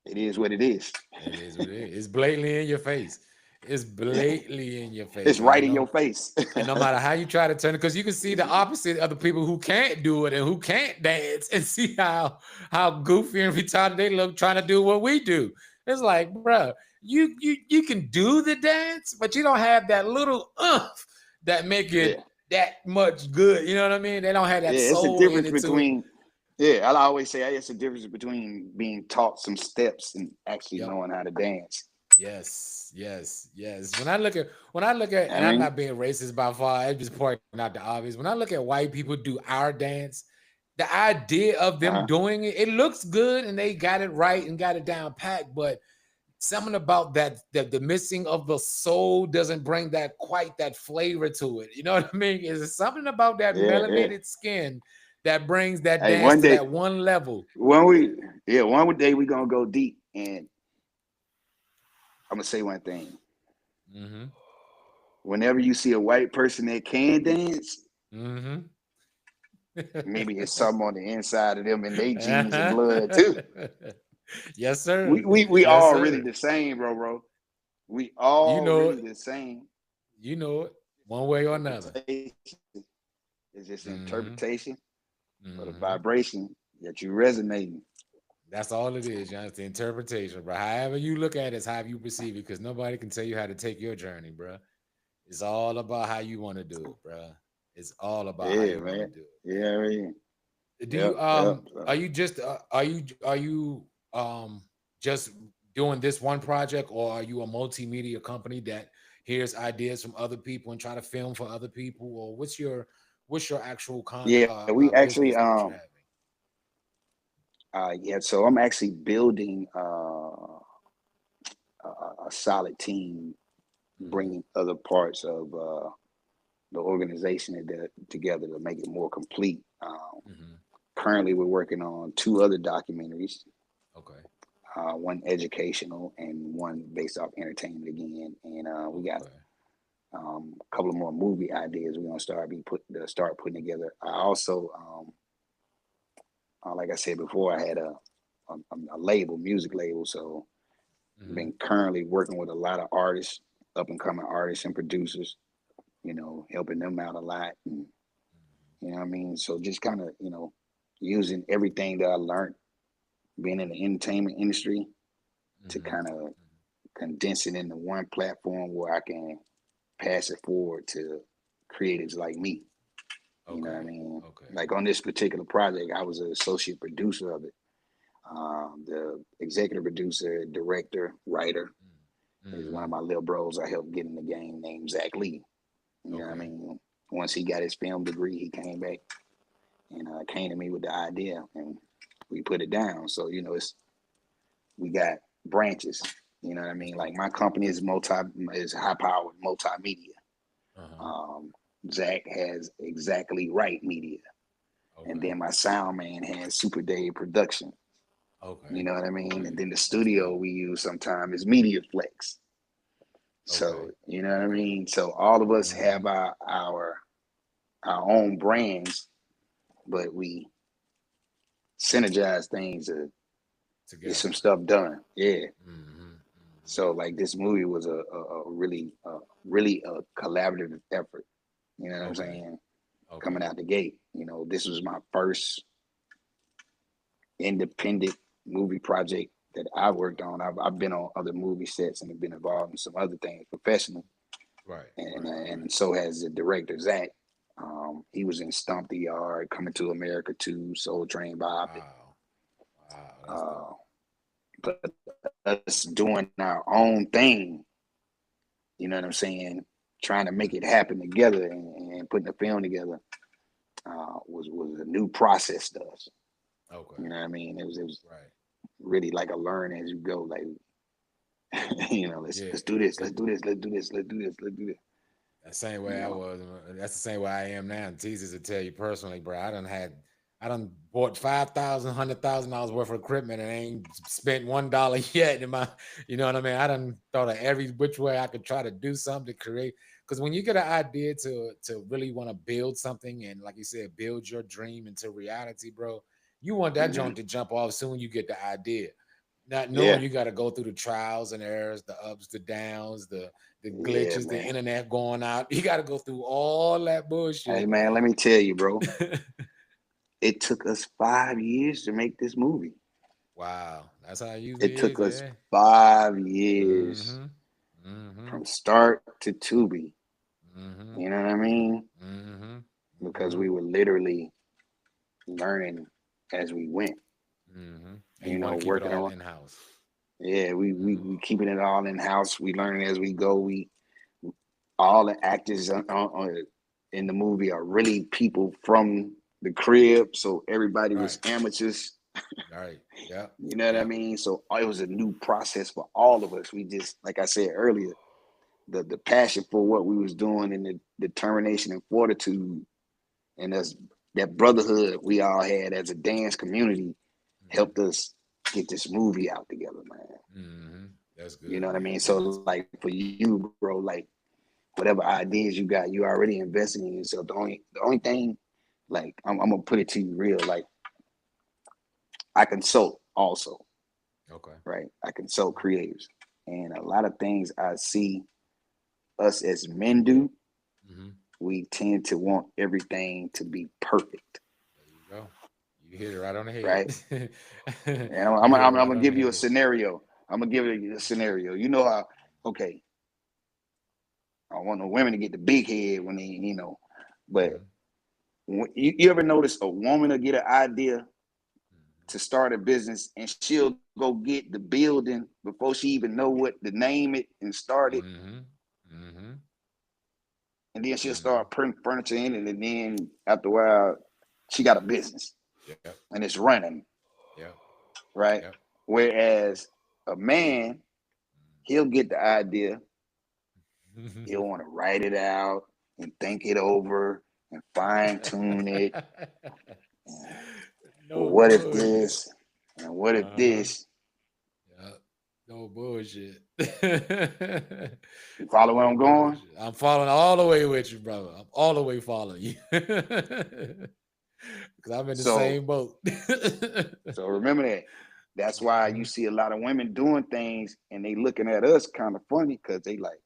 It is what it is. It is what it is. It's blatantly in your face. It's blatantly in your face. It's right in your face. And no matter how you try to turn it, because you can see the opposite of the people who can't do it and who can't dance, and see how goofy and retarded they look trying to do what we do. It's like, bro, you can do the dance, but you don't have that little oomph that make it that much good. You know what I mean? They don't have that soul. It's a difference between. Yeah, I always say it's a difference between being taught some steps and actually knowing how to dance. Yes. When I look at, and I'm not being racist by far, I'm just pointing out the obvious. When I look at white people do our dance, the idea of them doing it, it looks good and they got it right and got it down packed, but something about that the missing of the soul doesn't bring that quite that flavor to it. You know what I mean? Is something about that melanated skin that brings that dance to that one level. One day we're gonna go deep, and I'm gonna say one thing. Whenever you see a white person that can dance, maybe it's something on the inside of them and they genes and blood too. Yes, sir. We all really the same, bro. We all really the same. You know it, one way or another. It's just interpretation or the vibration that you resonating. That's all it is, John. It's the interpretation, bro. However you look at it is how you perceive it, because nobody can tell you how to take your journey, bro. It's all about how you want to do it, bro. It's all about how you want to do it. Yeah, I mean. Do you are you just just doing this one project, or are you a multimedia company that hears ideas from other people and try to film for other people, or what's your actual content? We actually so I'm actually building a solid team, bringing other parts of the organization together to make it more complete. Currently, we're working on 2 other documentaries. Okay. One educational and one based off entertainment again, and we got a couple of more movie ideas we're gonna start putting together. I also, like I said before, I had a music label, so I've been currently working with a lot of artists, up and coming artists and producers, helping them out a lot, and you know what I mean. So just kind of using everything that I learned being in the entertainment industry to kind of condense it into one platform where I can pass it forward to creatives like me. Okay. You know what I mean? Okay. Like on this particular project, I was an associate producer of it. The executive producer, director, writer is one of my little bros I helped get in the game named Zach Lee. You know what I mean? Once he got his film degree, he came back and came to me with the idea, and we put it down. So, we got branches. You know what I mean? Like my company is high powered multimedia. Zach has Exactly Right Media. Okay. And then my sound man has Super Dave Production. Okay. You know what I mean? And then the studio we use sometimes is Media Flex. So, you know what I mean? So all of us have our own brands, but we synergize things to get some stuff done. Yeah. So like this movie was a really a collaborative effort. You know what I'm saying? Coming out the gate. You know, this was my first independent movie project that I worked on. I've been on other movie sets and have been involved in some other things professionally. Right. And so has the director, Zach. He was in Stomp the Yard, Coming to America 2, Soul Train Bob. Wow. But us doing our own thing, you know what I'm saying? Trying to make it happen together and putting the film together was a new process to us. Okay. You know what I mean? It was really like a learn as you go. Like, you know, let's do this, let's do this, let's do this, let's do this, let's do this. The same way I was. That's the same way I am now. And Jesus will tell you personally, bro. I done bought $5,000, $100,000 worth of equipment and I ain't spent $1 yet in my, you know what I mean? I done thought of every which way I could try to do something to create. Because when you get an idea to really want to build something and like you said, build your dream into reality, bro, you want that joint to jump off soon you get the idea. Not knowing you got to go through the trials and errors, the ups, the downs, the glitches, the internet going out. You got to go through all that bullshit. Hey, man, let me tell you, bro. It took us 5 years to make this movie. Wow. That's how you It took us 5 years from start to Tubi. You know what I mean? Because we were literally learning as we went. You know, working on in-house. Yeah, we keeping it all in-house. We learning as we go. All the actors in the movie are really people from the crib, so everybody was amateurs. Right. Yeah. You know what I mean? So it was a new process for all of us. We just, like I said earlier, the passion for what we was doing and the determination and fortitude and us, that brotherhood we all had as a dance community helped us get this movie out together, man. That's good. You know what I mean? So like for you, bro, like whatever ideas you got, you already investing in yourself. The only thing, like I'm gonna put it to you real, like I consult also. Okay. Right. I consult creatives. And a lot of things I see us as men do, we tend to want everything to be perfect. There you go. You hit it right on the head. Right. And I'm gonna give you a scenario. I'm gonna give you a scenario. You know how, okay, I don't want no women to get the big head when they, you know, but you ever notice a woman will get an idea to start a business and she'll go get the building before she even know what to name it and start it. And then she'll start putting furniture in it, and then after a while, she got a business. And it's running. Right? Whereas a man, he'll get the idea, he'll want to write it out and think it over and fine-tune it. Well, what if this? And what if this? No bullshit. You follow where I'm going? I'm following all the way with you, brother. I'm all the way following you. Because I'm in the same boat. So remember that. That's why you see a lot of women doing things and they looking at us kind of funny because they like,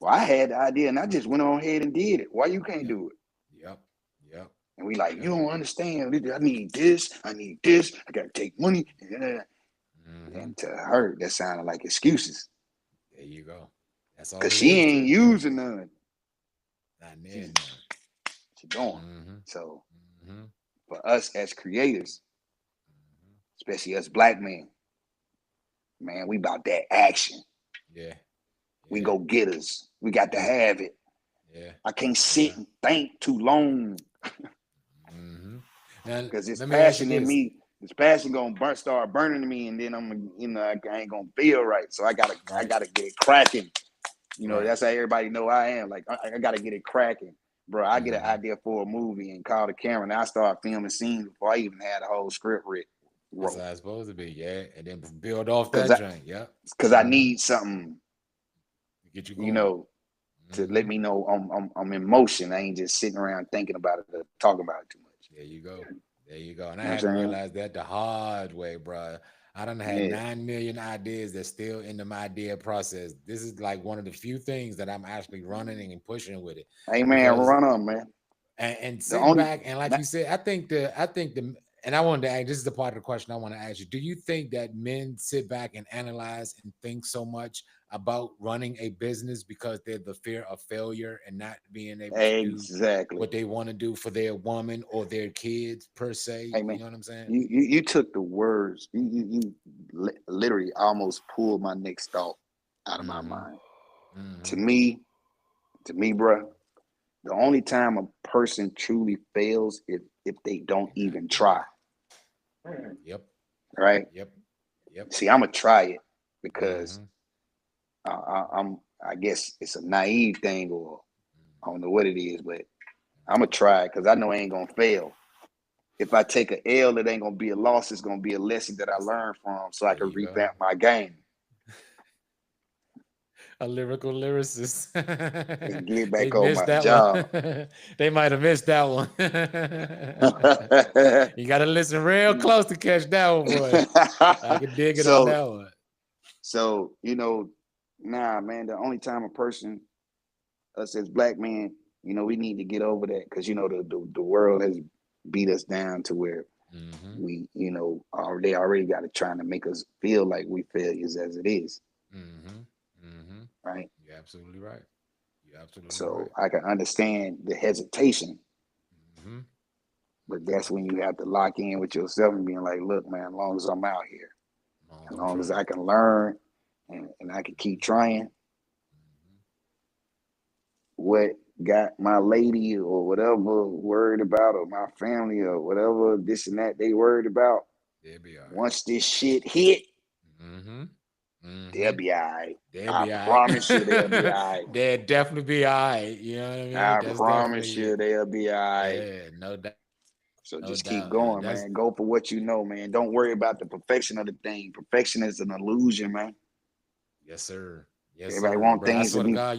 well, I had the idea and I just went on ahead and did it. Why you can't do it? Yep. And we like, you don't understand. I need this. I got to take money. And to her, that sounded like excuses. There you go. That's all. Because she ain't using none. Not near none. She going. So for us as creators, especially us black men, man, we about that action. Yeah. We go getters. We got to have it. Yeah. I can't sit and think too long. Because it's passion in me this passion gonna start burning me, and then I'm, I ain't gonna feel right. So I gotta get it cracking. That's how everybody know I am. Like I gotta get it cracking, bro. I get an idea for a movie and call the camera, and I start filming scenes before I even had a whole script written. That's how it's supposed to be, yeah. And then build off that joint, yeah. Because I need something, get you going. To let me know I'm in motion. I ain't just sitting around thinking about it or talking about it too much. There you go. And I had to realize that the hard way, bro. I done had 9 million ideas that's still in the idea process. This is like one of the few things that I'm actually running and pushing with it. Hey man, run on, man. And sit back and like you said, I think the and I wanted to ask, this is the part of the question I want to ask you. Do you think that men sit back and analyze and think so much about running a business because they're the fear of failure and not being able to do what they want to do for their woman or their kids per se? Hey, man, you know what I'm saying? You took the words, you literally almost pulled my next thought out of my mind. To me, bro, the only time a person truly fails if they don't even try. Yep. Right. Yep. See, I'm gonna try it because I guess it's a naive thing, or I don't know what it is, but I'm gonna try it because I know I ain't gonna fail. If I take an L, it ain't gonna be a loss. It's gonna be a lesson that I learned from, so I can revamp my game. A lyrical lyricist. And get back on my job. They might have missed that one. You got to listen real close to catch that one, boy. I can dig it on that one. So, nah, man, the only time a person, us as black men, we need to get over that because, the world has beat us down to where we, they already got it trying to make us feel like we failures as it is. Right? You're absolutely right. So I can understand the hesitation, but that's when you have to lock in with yourself and being like, look, man, as long as I'm out here, as long as I can learn and I can keep trying, what got my lady or whatever worried about, or my family or whatever, this and that they worried about, once this shit hit, they'll be all right. I promise you they'll be all right. They'll definitely be all right. You know what I mean? I promise you they'll be all right. Yeah, no doubt. So just keep going, man. Go for what you know, man. Don't worry about the perfection of the thing. Perfection is an illusion, man. Yes, sir. Everybody want things to be. God,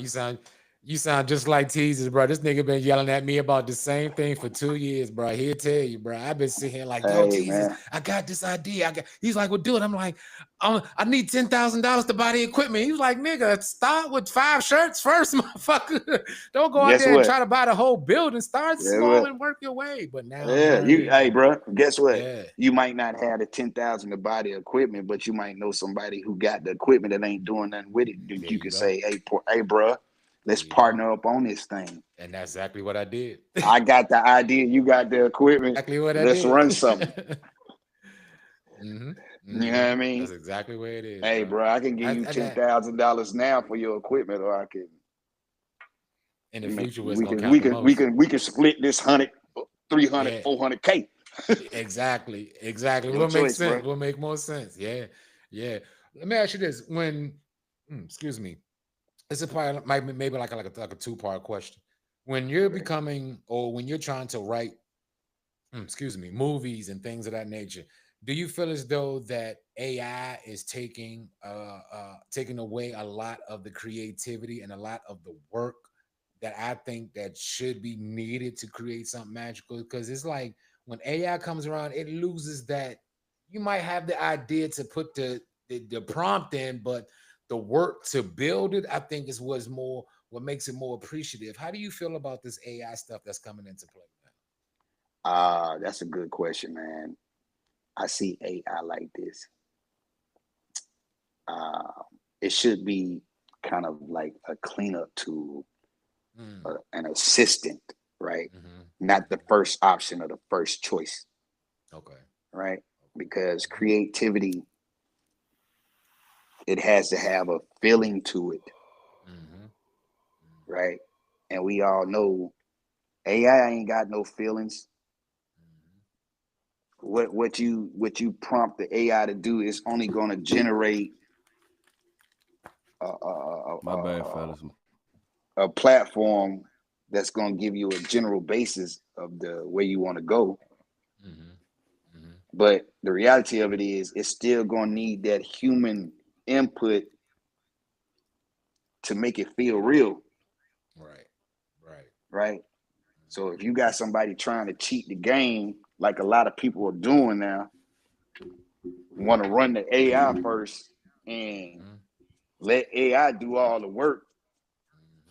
you sound just like Teases, bro. This nigga been yelling at me about the same thing for 2 years, bro. He'll tell you, bro. I've been sitting here like, yo, Teases, I got this idea. He's like, well, do it. I'm like, I need $10,000 to buy the equipment. He was like, nigga, start with 5 shirts first, motherfucker. Don't go out there and try to buy the whole building. Start small and work your way. But now, hey, bro, guess what? Yeah. You might not have the $10,000 to buy the equipment, but you might know somebody who got the equipment that ain't doing nothing with it. You can say, hey, bro. Let's partner up on this thing. And that's exactly what I did. I got the idea. You got the equipment. Exactly what I Let's did. Run something. You know what I mean? That's exactly where it is. Hey, bro, I can give you $10,000 now for your equipment, or I can. In the future, we can split this 100, 300, 400K. Exactly. What makes sense? What make more sense? Yeah. Let me ask you this: excuse me. It's maybe like a 2-part question. When you're becoming, or when you're trying to write, movies and things of that nature, do you feel as though that AI is taking away a lot of the creativity and a lot of the work that I think that should be needed to create something magical? Because it's like when AI comes around, it loses that. You might have the idea to put the prompt in, but the work to build it, I think, is what makes it more appreciative. How do you feel about this AI stuff that's coming into play now? That's a good question, man. I see AI like this. It should be kind of like a cleanup tool, an assistant, right? Not the first option or the first choice. Okay. Right? Because creativity, it has to have a feeling to it, right? And we all know AI ain't got no feelings. what you prompt the AI to do is only going to generate my bad, fellas. A platform that's going to give you a general basis of the where you want to go. But the reality of it is, it's still going to need that human input to make it feel real. Right. So if you got somebody trying to cheat the game, like a lot of people are doing now, want to run the AI first and let AI do all the work,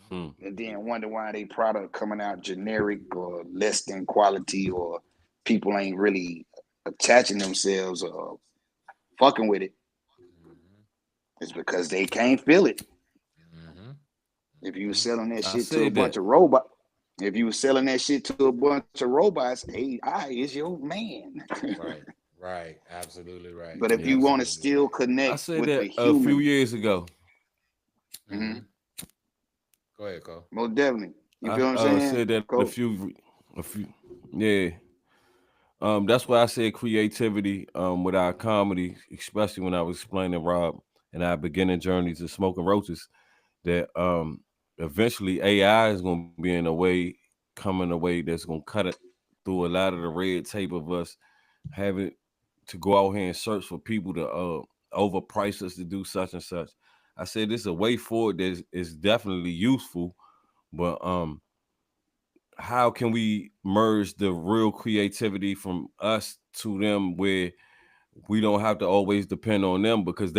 and then wonder why they product coming out generic or less than quality, or people ain't really attaching themselves or fucking with it. It's because they can't feel it. If you were selling that shit to a bunch of robots, if you were selling that shit to a bunch of robots, AI is your man. Right. Absolutely right. But if you want to still connect, I said with that the human, a few years ago. Go ahead, Cole. Most definitely. You feel what I'm saying? I said that Cole? a few, yeah. That's why I said creativity with our comedy, especially when I was explaining Rob and our beginning journeys of Smoking Roaches, that eventually AI is going to be coming a way that's going to cut it through a lot of the red tape of us having to go out here and search for people to overprice us to do such and such. I said this is a way forward that is definitely useful, but how can we merge the real creativity from us to them where we don't have to always depend on them? Because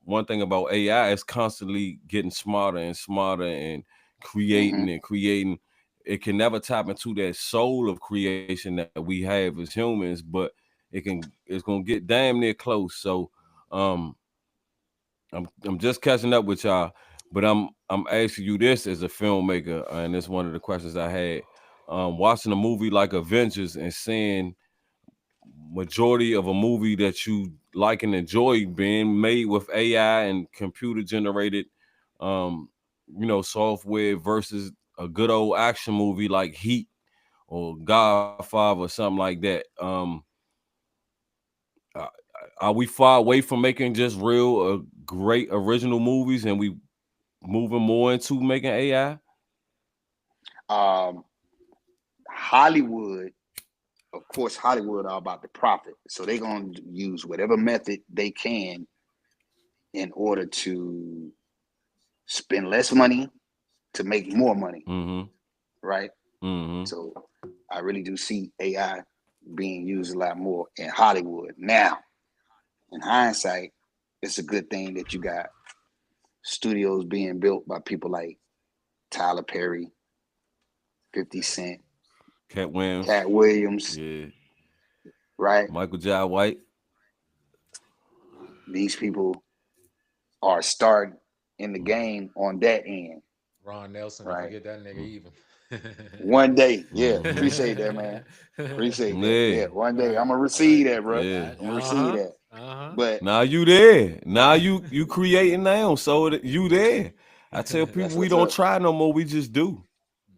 one thing about AI is constantly getting smarter and smarter and creating and creating. It can never tap into that soul of creation that we have as humans, but it's gonna get damn near close. So I'm just catching up with y'all, but I'm asking you this as a filmmaker, and it's one of the questions I had. Watching a movie like Avengers and seeing majority of a movie that you like and enjoy being made with AI and computer generated software versus a good old action movie like Heat or Godfather or something like that. Are we far away from making just real great original movies, and we moving more into making AI? Hollywood, of course, Hollywood are about the profit. So they're going to use whatever method they can in order to spend less money to make more money. Right? So I really do see AI being used a lot more in Hollywood. Now, in hindsight, it's a good thing that you got studios being built by people like Tyler Perry, 50 Cent, Cat Williams, yeah, right? Michael Jai White. These people are starting in the game on that end. Ron Nelson, right? Forget that nigga even. One day, yeah, appreciate that, man. Appreciate that. Yeah, one day I'm gonna receive that, bro. Yeah. I'm gonna receive that. But now you there. Now you creating now, so you there. I tell people we don't try no more. We just do.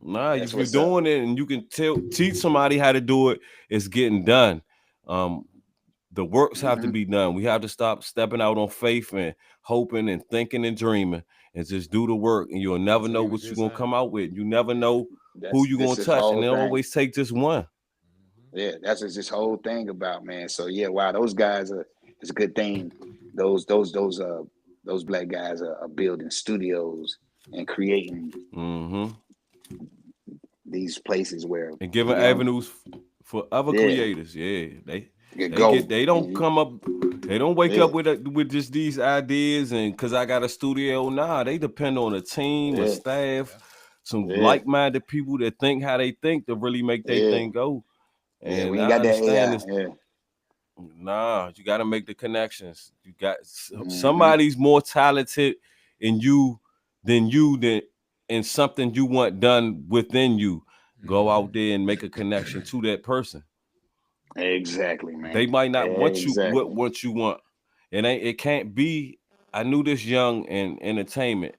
Nah, if you're doing it and you can teach somebody how to do it, it's getting done. The works have to be done. We have to stop stepping out on faith and hoping and thinking and dreaming and just do the work. And you'll never know what you're gonna come out with. You never know who you're gonna touch, and they'll always take just one. Yeah, that's what this whole thing about, man. So yeah, wow, those guys it's a good thing. Those black guys are building studios and creating these places where and giving avenues for other creators. Yeah, they don't come up. They don't wake up with just these ideas and because I got a studio. Nah, they depend on a team, a staff, some like-minded people that think how they think to really make their thing go. And we got that AI. Nah, you got to make the connections. You got somebody's more talented in you than in something you want done within you. Go out there and make a connection to that person. Exactly, man. They might not want you what you want. It can't be. I knew this young in entertainment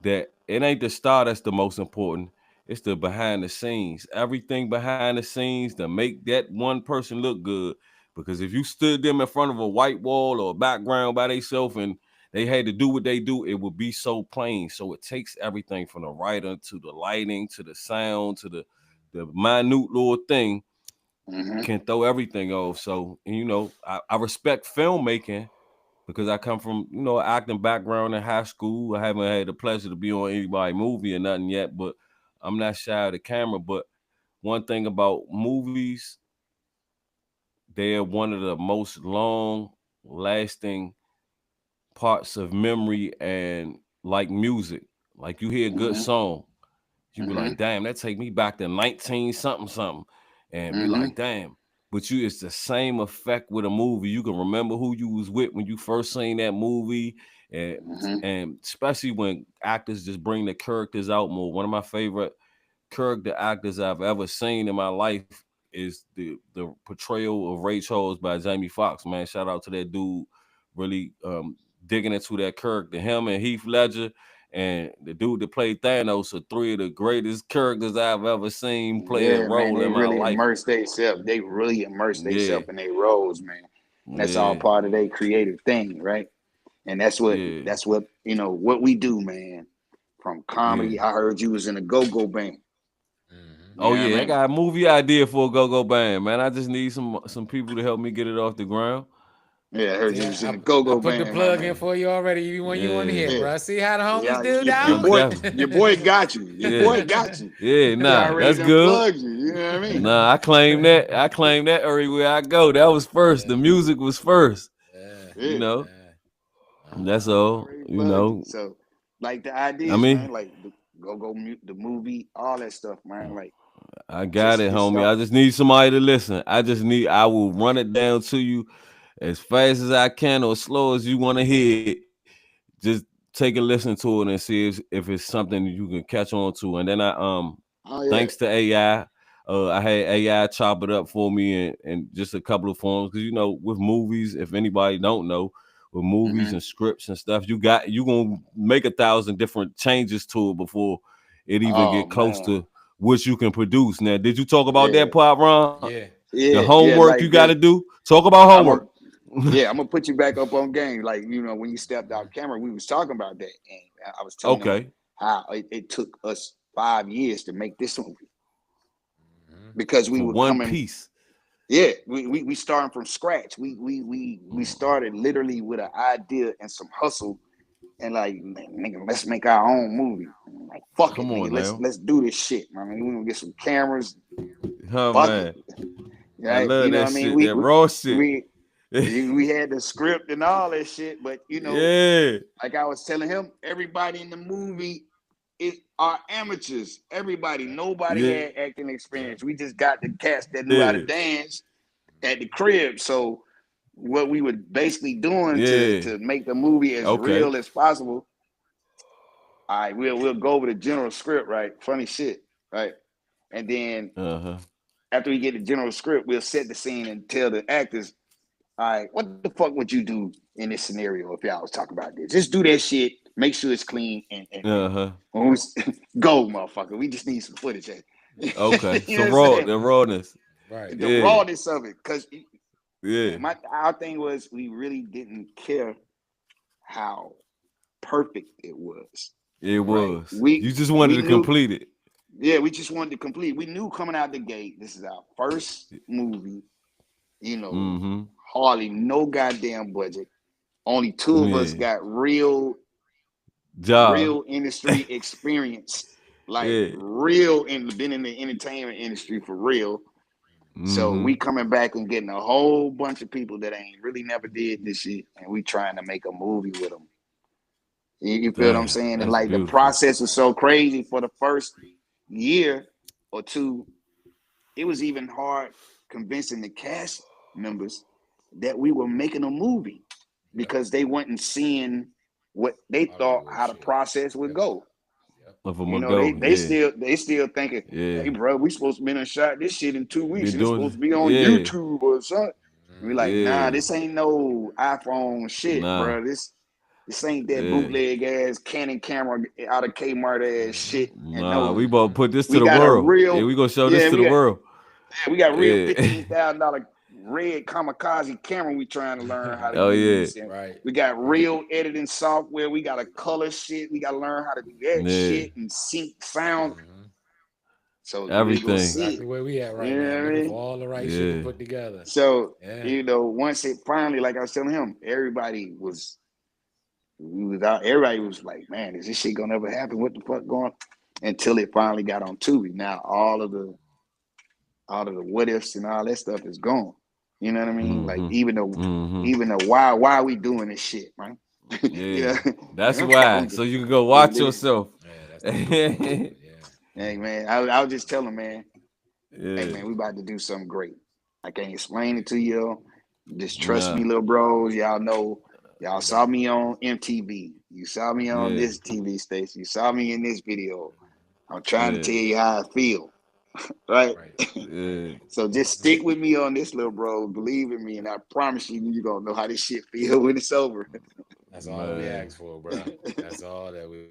that it ain't the star that's the most important. It's the behind the scenes. Everything behind the scenes to make that one person look good. Because if you stood them in front of a white wall or a background by themselves and they had to do what they do, it would be so plain. So it takes everything from the writer to the lighting to the sound to the minute little thing can throw everything off. So, and, you know, I respect filmmaking because I come from, you know, acting background in high school. I haven't had the pleasure to be on anybody's movie or nothing yet, but I'm not shy of the camera. But one thing about movies, they're one of the most long-lasting parts of memory, and like music. Like you hear a good song, you be like, damn, that take me back to 19 something, and be like, damn. But it's the same effect with a movie. You can remember who you was with when you first seen that movie, and especially when actors just bring the characters out more. One of my favorite character actors I've ever seen in my life is the portrayal of Ray Charles by Jamie Foxx. Man, shout out to that dude, really digging into that character. Him and Heath Ledger and the dude that played Thanos are three of the greatest characters I've ever seen play a role in my life. They really immerse themselves in their roles, man. That's all part of their creative thing, right? And that's what you know what we do, man. From comedy, I heard you was in a go-go band. Oh yeah, I got a movie idea for a go-go band, man. I just need some people to help me get it off the ground. Yeah, I heard you was in a go-go band. I put the plug in for you already. When you want to hear, bro. See how the homies do now? Your boy got you. Your boy got you. Yeah, nah, that's good. You know what I mean? Nah, I claim that. I claim that everywhere I go. That was first. The music was first. You know, that's all. You know. So, like the ideas, man, like the go-go the movie, all that stuff, man. Like, I got it, homie. I just need somebody to listen. I will run it down to you as fast as I can or as slow as you want to hear it. Just take a listen to it and see if it's something you can catch on to. And then thanks to AI, I had AI chop it up for me and just a couple of forms. Because, you know, with movies, if anybody don't know, with movies and scripts and stuff, you gonna make 1,000 different changes to it before it even get close to what you can produce. Now, did you talk about that part, Ron? Yeah. The homework like you got to do. Talk about homework. I'm gonna put you back up on game. Like, you know, when you stepped out camera, we was talking about that, and I was telling them how it took us 5 years to make this movie because we were one piece. Yeah, we starting from scratch. We started literally with an idea and some hustle, and like, nigga, let's make our own movie. Like, fuck it, nigga, let's do this shit. I mean, we gonna get some cameras. Oh man, right? I love that shit. That raw shit. We had the script and all that shit, but you know, like I was telling him, everybody in the movie are amateurs. Nobody had acting experience. We just got the cast that knew how to dance at the crib. So what we were basically doing to make the movie as real as possible. All right, we'll go over the general script, right? Funny shit, right? And then after we get the general script, we'll set the scene and tell the actors, all right, what the fuck would you do in this scenario if y'all was talking about this? Just do that shit. Make sure it's clean and when we go, motherfucker. We just need some footage. Okay, the rawness, right? The rawness of it, because our thing was we really didn't care how perfect it was. It was. You just wanted to complete it. Yeah, we just wanted to complete. We knew coming out the gate, this is our first movie. You know, hardly no goddamn budget. Only two of us got real industry experience, like real been in the entertainment industry for real. So we coming back and getting a whole bunch of people that ain't really never did this shit, and we trying to make a movie with them. You feel what I'm saying? And like beautiful. The process was so crazy for the first year or two. It was even hard convincing the cast members that we were making a movie because they weren't seeing what they thought how the process would go. You know, they still thinking, hey bro, we supposed to be in a shot this shit in 2 weeks. It's supposed to be on YouTube or something. We like, nah, this ain't no iPhone shit, bro. This ain't that bootleg ass Canon camera out of Kmart ass shit. Nah, we about to put this to the got world. A real, yeah, we gonna show this to the world. Yeah, we got real $15,000 red kamikaze camera we trying to learn how to use. Yeah. Right. We got real editing software. We got a color shit. We got to learn how to do that shit and sync sound. So everything. Exactly where we at right now. Looking for all the right shit to put together. So once it finally, like I was telling him, everybody was like, man, is this shit gonna ever happen? What the fuck going on? Until it finally got on Tubi. Now all of the what ifs and all that stuff is gone. You know what I mean? Like even the why are we doing this shit, man? Yeah, that's why. So you can go watch yourself. Hey man, I was just telling man, hey man, we about to do something great. I can't explain it to you. Just trust me, little bros. Y'all know, y'all saw me on MTV. You saw me on this TV station. You saw me in this video. I'm trying to tell you how I feel. Right? So just stick with me on this, little bro. Believe in me, and I promise you're gonna know how this shit feel when it's over. That's all we asked for, bro. That's all that we.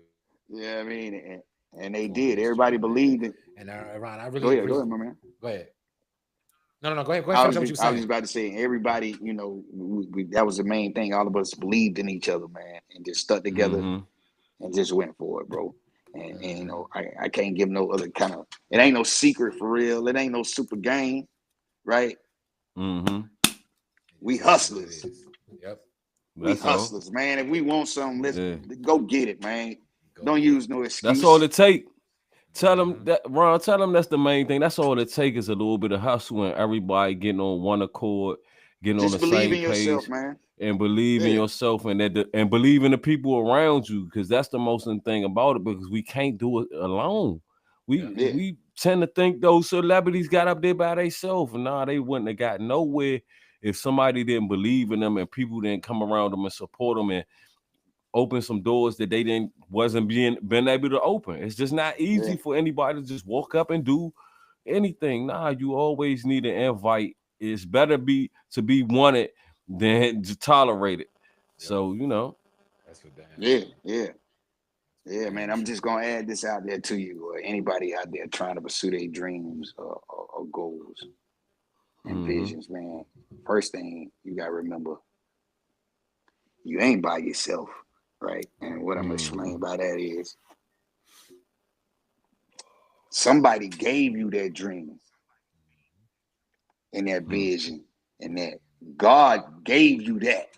Yeah, I mean, and they did. Everybody believed it. And Ron, I really go ahead, my man. Go ahead. No, go ahead. I was just about to say, everybody, that was the main thing. All of us believed in each other, man, and just stuck together and just went for it, bro. And I can't give no other kind of. It ain't no secret for real. It ain't no super game, right? We hustlers. Yep. We hustlers, man. If we want something, let's go get it, man. Don't use no excuse. That's all it take. Tell them that, Ron. Tell them that's the main thing. That's all it take is a little bit of hustle and everybody getting on one accord, getting just on the same page, yourself, man. And believe in yourself and and believe in the people around you, because that's the most important thing about it. Because we can't do it alone. We tend to think those celebrities got up there by themselves, and they wouldn't have got nowhere if somebody didn't believe in them and people didn't come around them and support them and open some doors that they wasn't been able to open. It's just not easy for anybody to just walk up and do anything. You always need an invite. It's better to be wanted than to tolerate it. So that's what that. Yeah, man. I'm just gonna add this out there to you, or anybody out there trying to pursue their dreams or goals and visions, man. First thing you gotta remember, you ain't by yourself. Right. And what I'm gonna explain by that is somebody gave you that dream and that vision, and that God gave you that.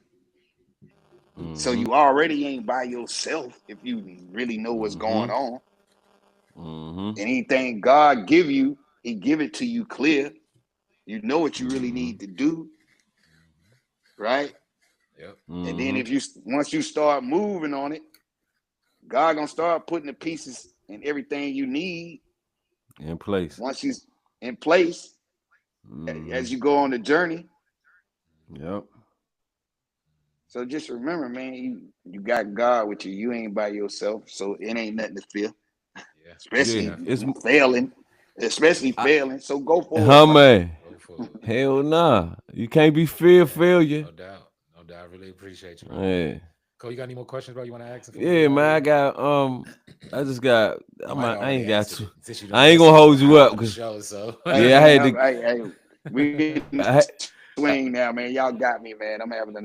So you already ain't by yourself if you really know what's going on. Anything God give you, he give it to you clear. You know what you really need to do. Right? Yep. And then once you start moving on it, God gonna start putting the pieces and everything you need in place. Once he's in place, as you go on the journey. Yep. So just remember, man, you got God with you. You ain't by yourself, so it ain't nothing to fear. Yeah. Especially failing. So go for it. Man. Hell nah. You can't be failure. No doubt. I really appreciate you. Yeah. Cole, you got any more questions, bro? You want to ask? Yeah, man. I got I just got I ain't got to. I ain't gonna hold you up because I had to we swing now, man. Y'all got me, man. I'm having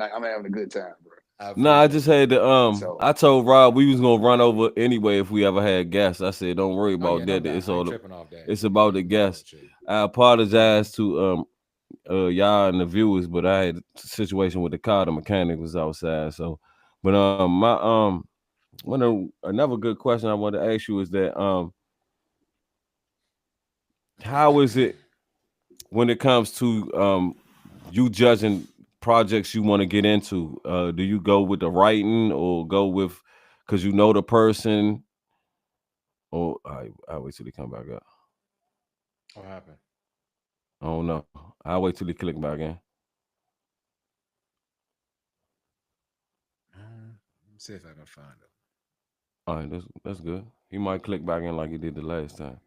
a good time, bro. I just had to I told Rob we was gonna run over anyway if we ever had guests. I said, don't worry about that. It's about the guests. I apologize to y'all and the viewers, but I had a situation with the car. The mechanic was outside. So, but another good question I want to ask you is that how is it when it comes to you judging projects you want to get into? Do you go with the writing or go with because you know the person? Or I wait till they come back up. What happened? I don't know. I'll wait till he click back in. Let's see if I can find him. All right, that's good. He might click back in like he did the last time.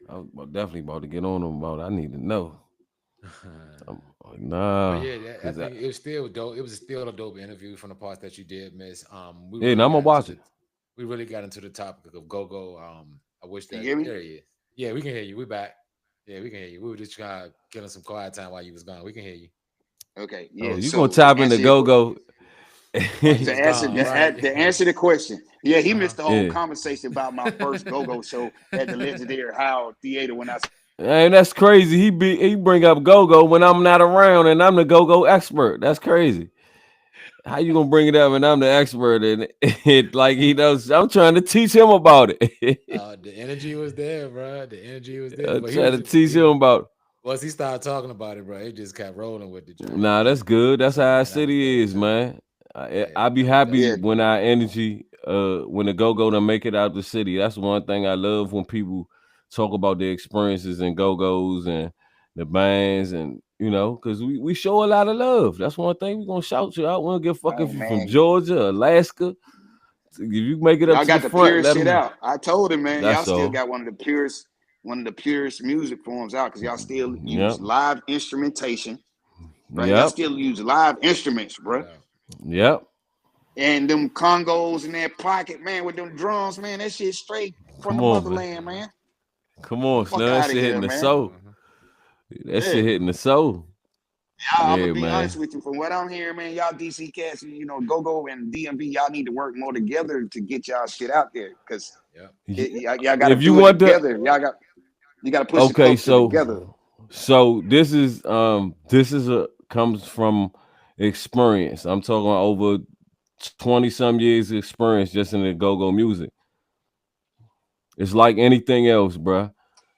I was definitely about to get on him about I need to know. Nah. But yeah, I think it was still dope. It was still a dope interview from the parts that you did miss. We Yeah, really now I'm gonna watch got it. we really got into the topic of go-go. I wish You that hear me? there he is. Yeah, we can hear you. We back. Yeah, we can hear you. We were just trying to get some quiet time while you was gone. We can hear you. Okay, Oh, yeah. you gonna So tap in the go-go. While you to was answer gone, right? to answer the question, yeah, he Uh-huh. missed the whole Yeah. conversation about my first go-go show at the legendary Howard Theater when I. Hey, that's crazy. He bring up go-go when I'm not around and I'm the go-go expert. That's crazy. How you gonna bring it up and I'm the expert in it? Like he knows. I'm trying to teach him about it. The energy was there, bro. The energy was there. I'm But trying to teach him about it. once he started talking about it, bro, he just kept rolling with the joint. Nah, that's good. That's how our That was city dope, is, man. I be that was happy Yeah, dope. when our energy, when the go-go to make it out the city. That's one thing I love when people talk about their experiences and go-go's and the bands and because we show a lot of love. That's one thing we gonna shout you out. We don't give a fuck if oh you from man, Georgia, Alaska. If you make it up y'all to the got the front, purest let shit them. out. I told him, man, y'all That's still all. got one of the purest music forms out because y'all still Yep. use live instrumentation, right? Y'all Yep. still use live instruments, bro. Yep. And them congos in their pocket, man, with them drums, man, that shit straight from the Come on, man. motherland, man. Come on, Fuck Snug. That out of shit hitting here, the man. soul. That Yeah. shit hitting the soul. I'm Yeah, gonna be honest man. with you. From what I'm hearing, man, y'all DC cats, go and DMV, y'all need to work more together to get y'all shit out there. Cause y'all got to If you do it want to, together. You got to push the okay, culture together. so this is comes from experience. I'm talking over 20 some years of experience just in the go-go music. It's like anything else, bruh.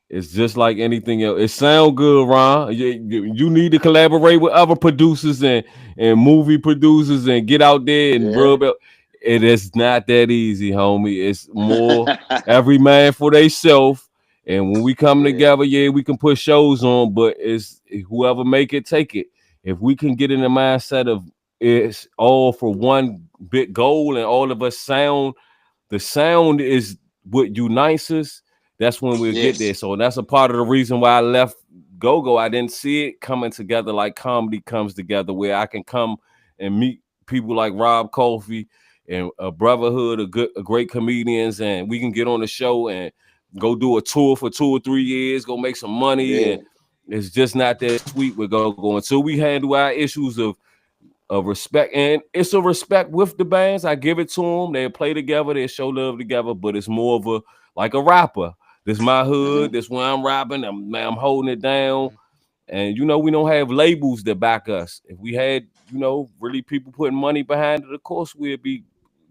It's just like anything else. It sound good, Ron. You need to collaborate with other producers and movie producers and get out there and rub it. It is not that easy, homie. It's more every man for theyself. And when we come together, we can put shows on, but it's whoever make it, take it. If we can get in the mindset of it's all for one big goal and all of us the sound is what unites us. That's when we'll get there. So that's a part of the reason why I left go-go. I didn't see it coming together like comedy comes together, where I can come and meet people like Rob Kofi and a brotherhood of great comedians, and we can get on the show and go do a tour for 2 or 3 years, go make some money. And it's just not that sweet with go-go until we handle our issues of respect, and it's a respect with the bands. I give it to them. They play together, they show love together, but it's more of like a rapper. This my hood. This where I'm rapping. I'm holding it down. And we don't have labels that back us. If we had, really people putting money behind it, of course we'd be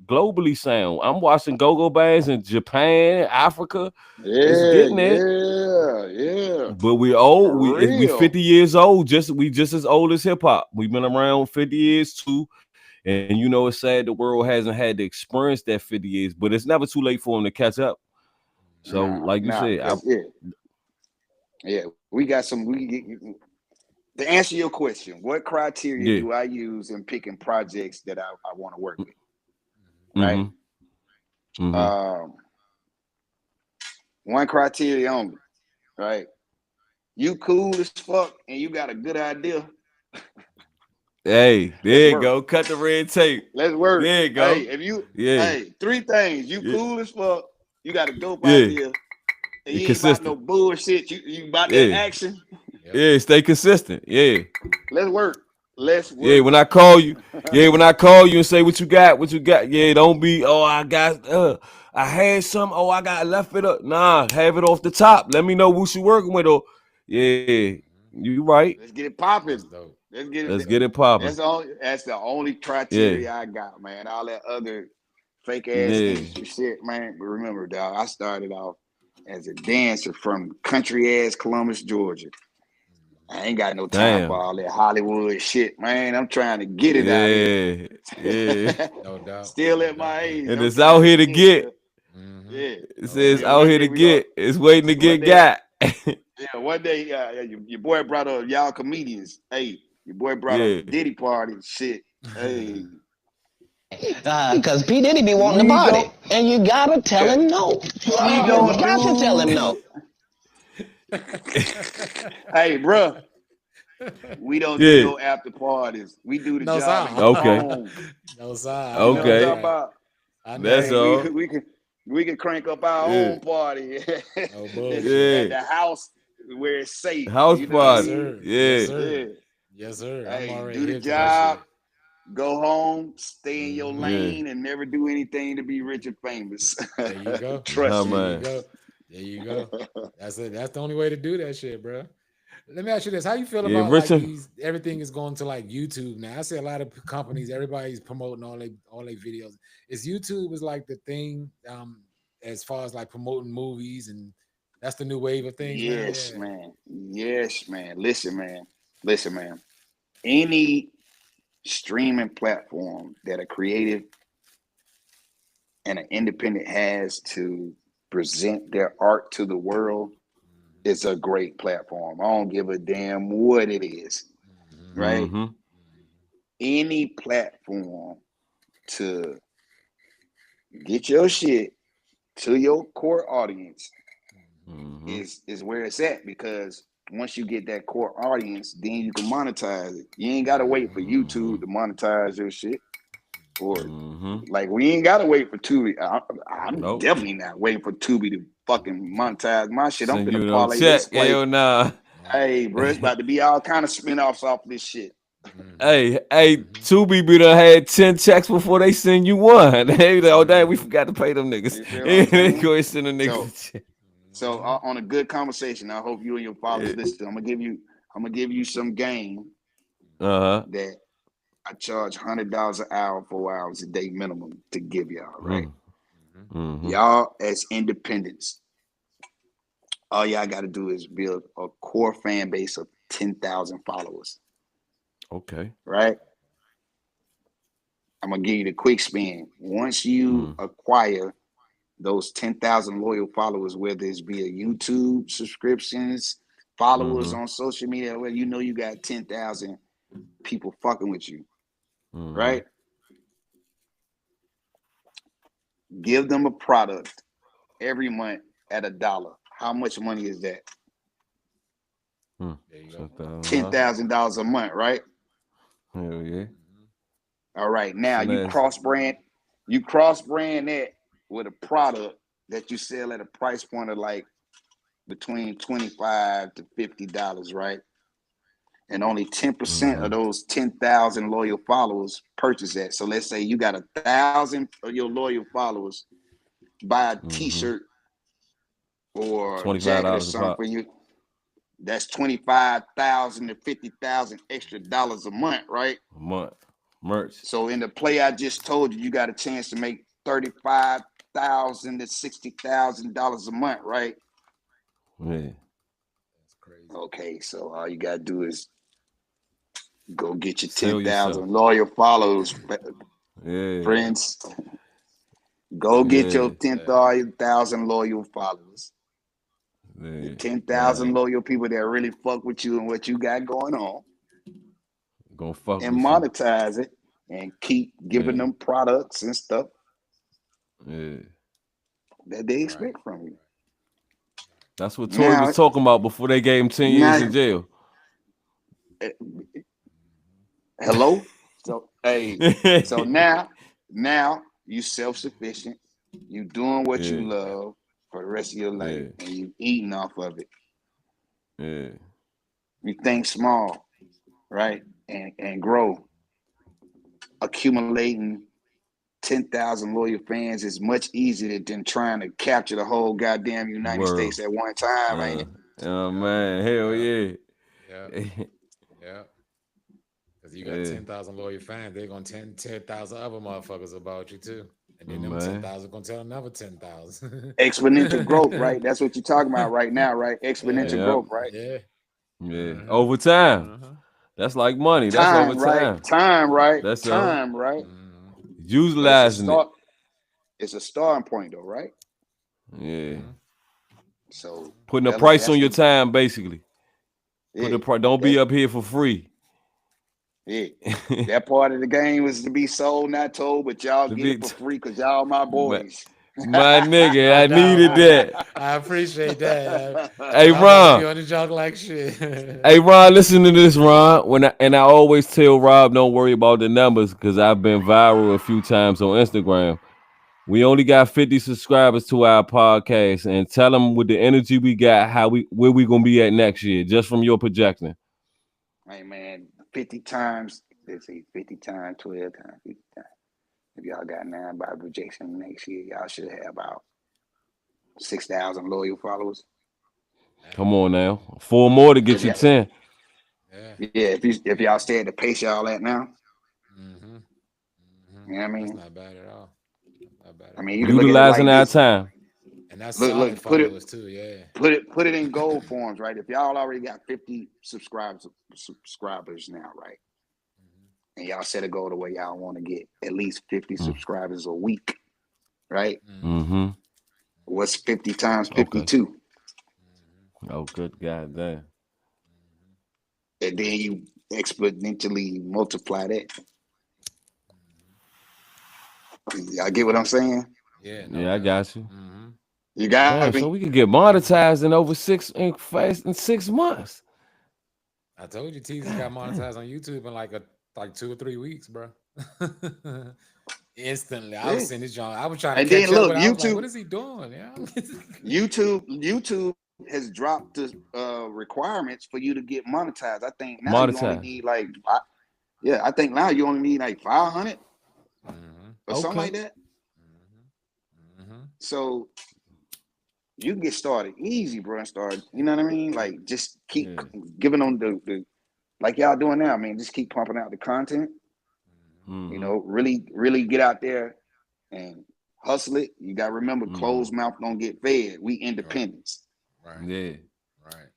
globally sound. I'm watching go-go bands in Japan, Africa. It's getting there. Yeah. But we old. We 50 years old. We just as old as hip hop. We've been around 50 years too. And it's sad the world hasn't had to experience that 50 years, but it's never too late for them to catch up. So, like you said, we got some. To answer your question, what criteria do I use in picking projects that I want to work with? Right. One criteria only. Right. You cool as fuck and you got a good idea. Hey, there you go. Cut the red tape. Let's work. There you go. Hey, 3 things. You cool as fuck. You got a dope idea. And you ain't about no bullshit. You about that action. Yeah, stay consistent. Yeah. Let's work. Yeah, when I call you, and say what you got. Yeah, don't be, I had some, I left it up. Nah, have it off the top. Let me know what you working with. Or you right. Let's get it popping. Let's get it popping. That's the only criteria I got, man. All that other fake ass industry shit, man. But remember, dog, I started off as a dancer from country ass Columbus, Georgia. I ain't got no time for all that Hollywood shit, man. I'm trying to get it out here. Yeah. No doubt. Still at my age. And it's out here to get. Yeah. It says out here to get. It's waiting to get got. Yeah, one day, your boy brought up y'all comedians. Hey, your boy brought up Diddy party shit. Hey. Because P. Diddy be wanting to party. And you gotta tell him no. You got to tell him no. Hey, bro. We don't do no after parties. We do the job. Okay. No side. Okay. You know what I'm That's all. We can crank up our own party at the house where it's safe. House party. Yes, sir. Yes, sir. Hey, I'm already do the job. Go home, stay in your lane, and never do anything to be rich and famous. There you go. Trust me. There you go. That's it. That's the only way to do that shit, bro. Let me ask you this: how you feel about like everything is going to like YouTube now? I see a lot of companies, everybody's promoting all their videos. Is YouTube is like the thing as far as like promoting movies, and that's the new wave of things? Yes, man. Yes, man. Listen, man. Any streaming platform that a creative and an independent has to present their art to the world is a great platform. I don't give a damn what it is, right? Any platform to get your shit to your core audience is where it's at, because once you get that core audience, then you can monetize it. You ain't gotta wait for YouTube to monetize your shit. Or like we ain't gotta wait for Tubi. I'm definitely not waiting for Tubi to fucking monetize my shit. I'm gonna parlay this. Hell nah. Hey, bro, it's about to be all kind of spinoffs off this shit. Hey, Tubi be done had 10 checks before they send you one. Hey, oh dang, we forgot to pay them niggas. They go and send them niggas. So on a good conversation, I hope you and your followers listen. I'm gonna give you some game that I charge $100 an hour, 4 hours a day minimum to give y'all, right? Y'all as independents, all y'all got to do is build a core fan base of 10,000 followers. Okay. Right? I'm going to give you the quick spin. Once you acquire those 10,000 loyal followers, whether it's via YouTube subscriptions, followers on social media, well, you know you got 10,000 people fucking with you. Right? Give them a product every month at $1. How much money is that? $10,000 a month, right? Hell yeah. All right. Now you cross brand that with a product that you sell at a price point of like between $25 to $50, right? And only 10% of those 10,000 loyal followers purchase that. So let's say you got 1,000 of your loyal followers buy a t-shirt or jacket or something for you. That's $25,000 to $50,000 extra dollars a month, right? A month. Merch. So in the play I just told you, you got a chance to make $35,000 to $60,000 a month, right? Yeah. That's crazy. Okay, so all you gotta do is go get your 10,000 loyal followers, friends. Go get your 10,000 loyal followers. 10,000 loyal people that really fuck with you and what you got going on. Gonna fuck and with monetize it and keep giving them products and stuff that they expect from you. That's what Tory was talking about before they gave him 10 years in jail. Hello? So so now you self-sufficient. You doing what you love for the rest of your life and you eating off of it. You think small, right? And grow. Accumulating 10,000 loyal fans is much easier than trying to capture the whole goddamn United States at one time, ain't it? Oh man, hell yeah. Yeah. Because you got 10,000 loyal fans, they're going to tell 10,000 other motherfuckers about you too. And then them 10,000 going to tell another 10,000. Exponential growth, right? That's what you're talking about right now, right? Exponential growth, right? Yeah. Over time. That's like money. That's over time. Right? Time, right? That's time, right? Utilizing it. It's a starting point, though, right? Yeah. So putting a price on your time, basically. Don't be up here for free. Yeah, that part of the game was to be sold, not told, but y'all get it for free because y'all my boys. My nigga, I needed that. I appreciate that. Hey, I'm Ron. on the junk like shit. Hey, Ron, listen to this, Ron. I always tell Rob, don't worry about the numbers because I've been viral a few times on Instagram. We only got 50 subscribers to our podcast, and tell them with the energy we got, where we gonna be at next year, just from your projection. Hey man, 50 times. Let's see, 50 times, 12 times, 50 times. If y'all got 9 by projection next year, y'all should have about 6,000 loyal followers. Come on now, 4 more to get you 10. Yeah, if y'all stay at the pace y'all at now, you know what I mean? That's not bad at all. I mean, you can utilizing look at it like our this. time. And that's solid followers too, yeah. Put it in goal forms, right? If y'all already got 50 subscribers now, right? And y'all set a goal to where y'all want to get at least 50 subscribers a week, right? Mm-hmm. What's 50 times 52? Okay. Oh, good God damn. And then you exponentially multiply that. Y'all get what I'm saying? Yeah. I got you. You got me. So we can get monetized in over 6 months. I told you, Teasers got monetized on YouTube in like 2 or 3 weeks, bro. Instantly, I was seeing this John. I was trying to catch up. Look, YouTube, I was like, what is he doing? Yeah. YouTube has dropped the requirements for you to get monetized. I think now you only need like, I think now you only need like 500 or something like that. So you can get started easy, bro, and start. You know what I mean? Like just keep giving them the like y'all doing now. I mean, just keep pumping out the content. You know, really get out there and hustle it. You got to remember, closed mouth don't get fed. We independents. Right. Yeah. Right.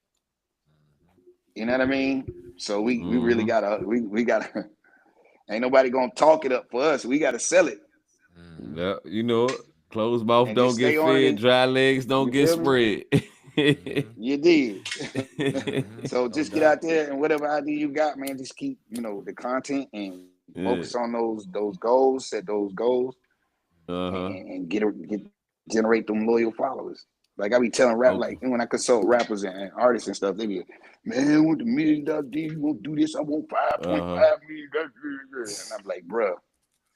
You know what I mean? So we really gotta we gotta. Ain't nobody gonna talk it up for us. We gotta sell it. Yeah, you know it. Closed mouth And don't get fed. Dry legs don't get spread. You did. So just get out there and whatever idea you got, man, just keep, the content and focus on those goals, set those goals, and generate them loyal followers. Like I be telling like when I consult rappers and artists and stuff, they be, man, I want the $1 million deal, you won't do this, I want $5.5 million. And I'm like, bro,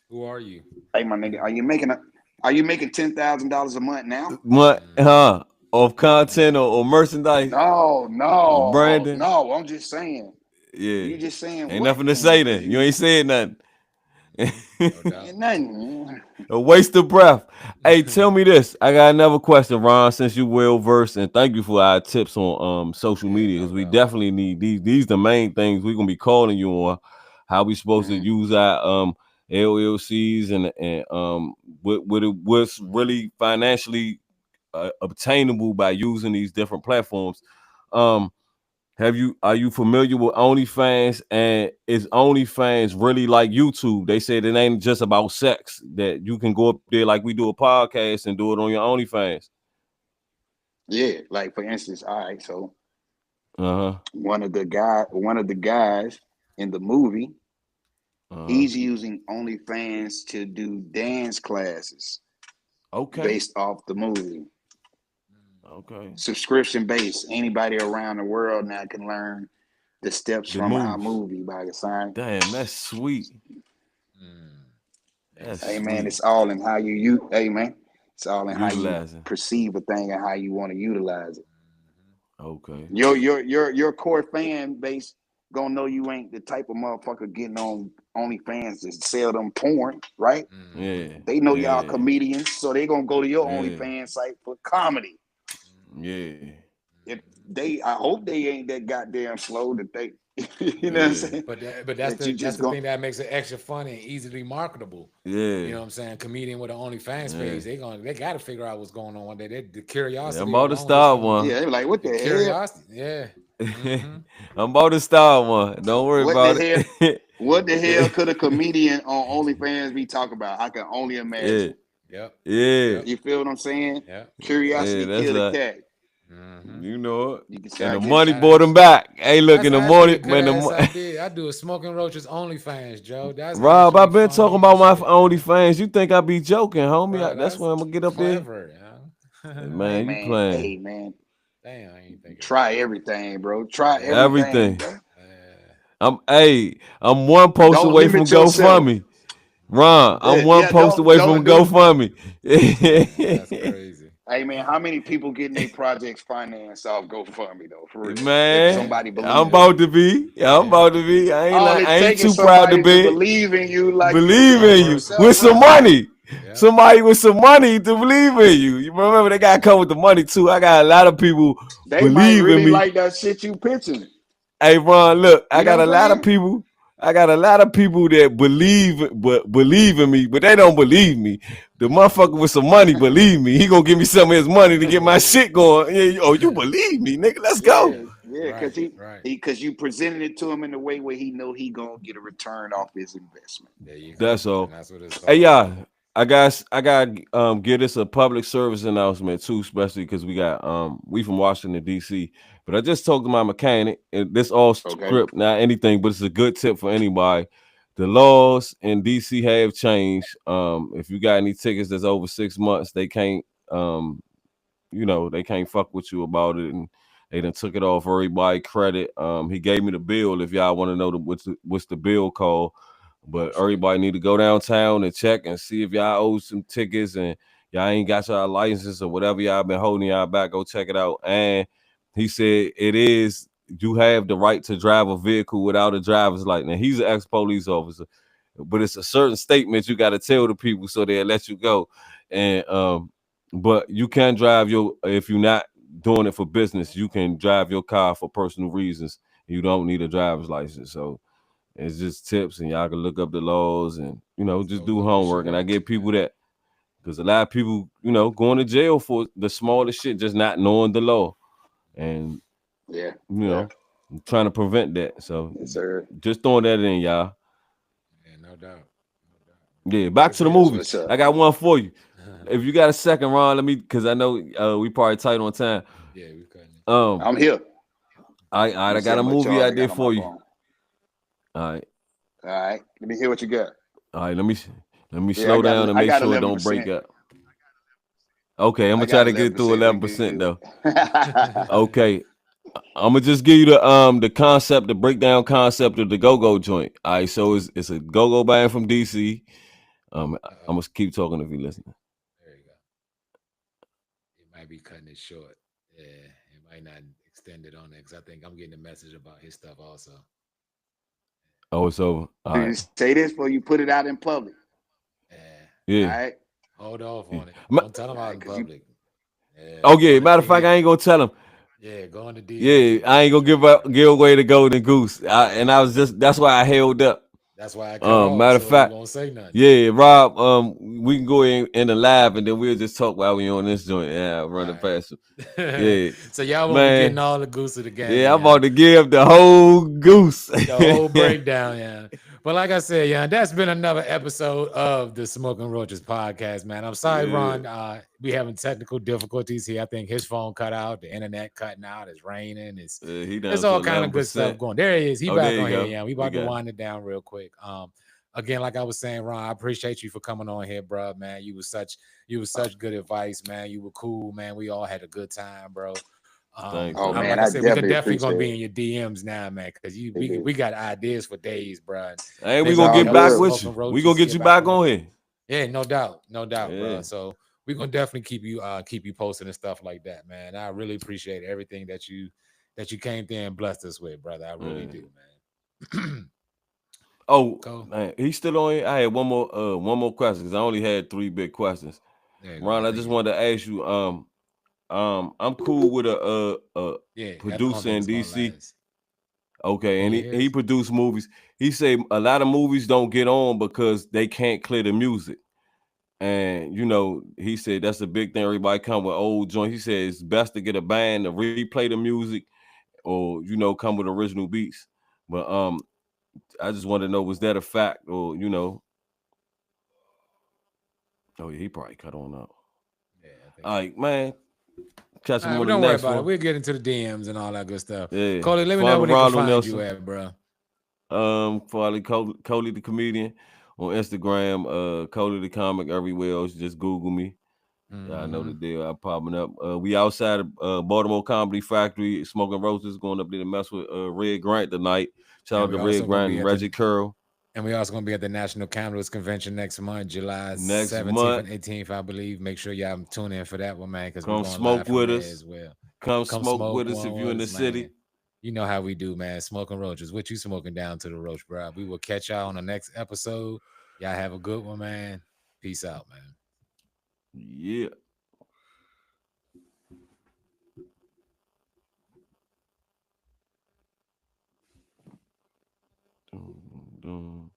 who are you? Hey, my nigga, are you making $10,000 a month now? What? Of content or merchandise? No, Brandon. No, I'm just saying. Yeah. You just saying. Ain't nothing to say then. You ain't said nothing. Ain't nothing. A waste of breath. Hey, tell me this. I got another question, Ron, since you well versed, and thank you for our tips on social media, because we definitely need these the main things we're gonna be calling you on. How we supposed to use our LLCs and what's really financially obtainable by using these different platforms. Are you familiar with OnlyFans? And is OnlyFans really like YouTube? They said it ain't just about sex, that you can go up there like we do a podcast and do it on your OnlyFans. Yeah, like for instance, all right, so one of the guys in the movie, he's using OnlyFans to do dance classes. Okay. Based off the movie. Okay. Subscription based. Anybody around the world now can learn the steps from our movie by the sign. Damn, that's sweet. Hey man, it's all in how you it's all in how you perceive a thing and how you want to utilize it. Okay. Your core fan base gonna know you ain't the type of motherfucker getting on OnlyFans to sell them porn, right? Yeah. They know y'all comedians, so they gonna go to your OnlyFans site for comedy. Yeah. I hope they ain't that goddamn slow that they, you know what I'm saying? But that's the thing that makes it extra funny and easily marketable. Yeah. You know what I'm saying? Comedian with an OnlyFans page, they got to figure out what's going on one day. The curiosity. I'm about to start one. Yeah, they're like, what the hell? Curiosity. Yeah. I'm about to start one. Don't worry about it. What the hell could a comedian on OnlyFans be talking about? I can only imagine. Yeah. Yeah. You feel what I'm saying? Yeah. Curiosity killed the cat. Mm-hmm. You know it. You can say, and I the get money times. bought him back. Hey, look, in the morning, man. The I do a Smoking Roaches OnlyFans, Joe. That's Rob, I've been funny talking about my shit, OnlyFans. You think I be joking, homie? Bro, That's why I'm gonna get up clever, there. yeah. Man, you playing? Hey man, Damn, I ain't thinking. try everything, bro. Try Everything. bro. I'm one post Don't away from limit yourself. GoFundMe. Ron, I'm one post away from GoFundMe. That's crazy. Hey man, how many people getting their projects financed off GoFundMe though? For real, Man, somebody believe. I'm about to be. I'm about to be. I ain't too proud to be. Believe in you, like believe in you with some money. Yeah. Somebody with some money to believe in you. You remember they got to come with the money too. I got a lot of people believe in me. Like that shit you pitching. Hey Ron, look, I got a lot of people. I got a lot of people that believe in me, but they don't believe me. The motherfucker with some money believe me. He gonna give me some of his money to get my shit going. Yeah, oh, you believe me, nigga? Let's go. Yeah, because you presented it to him in a way where he know he gonna get a return off his investment. There you go. That's all. That's what it's all. Hey, y'all. I got give this a public service announcement too, especially because we from Washington D.C. But I just talked to my mechanic, and this all script, not anything, but it's a good tip for anybody. The laws in D.C. have changed. If you got any tickets that's over 6 months, they can't, they can't fuck with you about it, and they done took it off everybody credit. He gave me the bill. If y'all want to know what's the bill called. But everybody need to go downtown and check and see if y'all owe some tickets and y'all ain't got y'all licenses or whatever y'all been holding y'all back. Go check it out. And he said you have the right to drive a vehicle without a driver's license. And he's an ex-police officer, but it's a certain statement you got to tell the people so they'll let you go. And but you can drive if you're not doing it for business, you can drive your car for personal reasons. You don't need a driver's license. So it's just tips, and y'all can look up the laws and, just do homework. And I get people that, because a lot of people, going to jail for the smallest shit, just not knowing the law. And, I'm trying to prevent that. So just throwing that in, y'all. Yeah, no doubt. Yeah, back to the movie. I got one for you. If you got a second, Ron, because I know we probably tight on time. Yeah, we cutting it. I'm here. I got a movie out there for you. All right. Let me hear what you got. All right, let me slow down and make sure it don't break up. Okay, I'm gonna try to get through 11% though. Okay, I'm gonna just give you the concept, the breakdown concept of the go-go joint. All right, so it's a go-go band from DC. I'm gonna keep talking if you listen. There you go. It might be cutting it short. Yeah, it might not extend it on it because I think I'm getting a message about his stuff also. Oh, it's over. All right. You say this before you put it out in public. Yeah. All right. Hold off on it. Don't tell him out in public. Matter of fact, I ain't gonna tell him. Yeah, go on the DM. Yeah, I ain't gonna give away the golden goose. That's why I held up. That's why I cut off, matter of fact, won't say nothing. Yeah, Rob, we can go in the live and then we'll just talk while we on this joint. Yeah, run it past him. Yeah. So y'all won't be getting all the goose of the game. Yeah, I'm about to give the whole goose. The whole breakdown, yeah. But like I said, yeah, that's been another episode of the Smoking Roaches podcast, man. I'm sorry, Ron. We having technical difficulties here. I think his phone cut out, the internet cutting out, it's raining, there's all kind of good stuff going. There he is. He back on here. Yeah, we about to wind it down real quick. Again, like I was saying, Ron, I appreciate you for coming on here, bro, man. You was such good advice, man. You were cool, man. We all had a good time, bro. Thanks. Man, like I said, we could definitely gonna be in your DMs now, man, because we got ideas for days, bro. Hey, we gonna get back with you. We gonna get you back on here. Yeah, no doubt, bro. So we gonna definitely keep you posted and stuff like that, man. I really appreciate everything that you came there and blessed us with, brother. I really do, man. Man, he's still on here. I had one more question because I only had 3 big questions. Ron, I just wanted to ask you, I'm cool with a producer in DC. Okay, and he produced movies. He said a lot of movies don't get on because they can't clear the music. And he said that's a big thing. Everybody come with old joints. He said it's best to get a band to replay the music or come with original beats. But I just want to know, was that a fact or Oh yeah, he probably cut on up. Yeah, all right, man. catch him Right, on the don't worry next about it. one. We'll get into the DMs and all that good stuff. Yeah. Coley, let me know where they can find you at, bro. Follow Coley the comedian on Instagram. Coley the comic everywhere else. Just Google me. Yeah, I know the deal. I'm popping up. We outside of Baltimore Comedy Factory, Smoking Roses, going up there to mess with Red Grant tonight. Shout out to Red Grant and Reggie Curl. And we also gonna be at the National Capitalist Convention next month, July 17th and 18th, I believe. Make sure y'all tune in for that one, man, because we're going smoke live with us as well. Come smoke with us if you're in the city. Man. You know how we do, man. Smoking roaches. What you smoking down to the roach, bro? We will catch y'all on the next episode. Y'all have a good one, man. Peace out, man. Yeah. Dun, dun.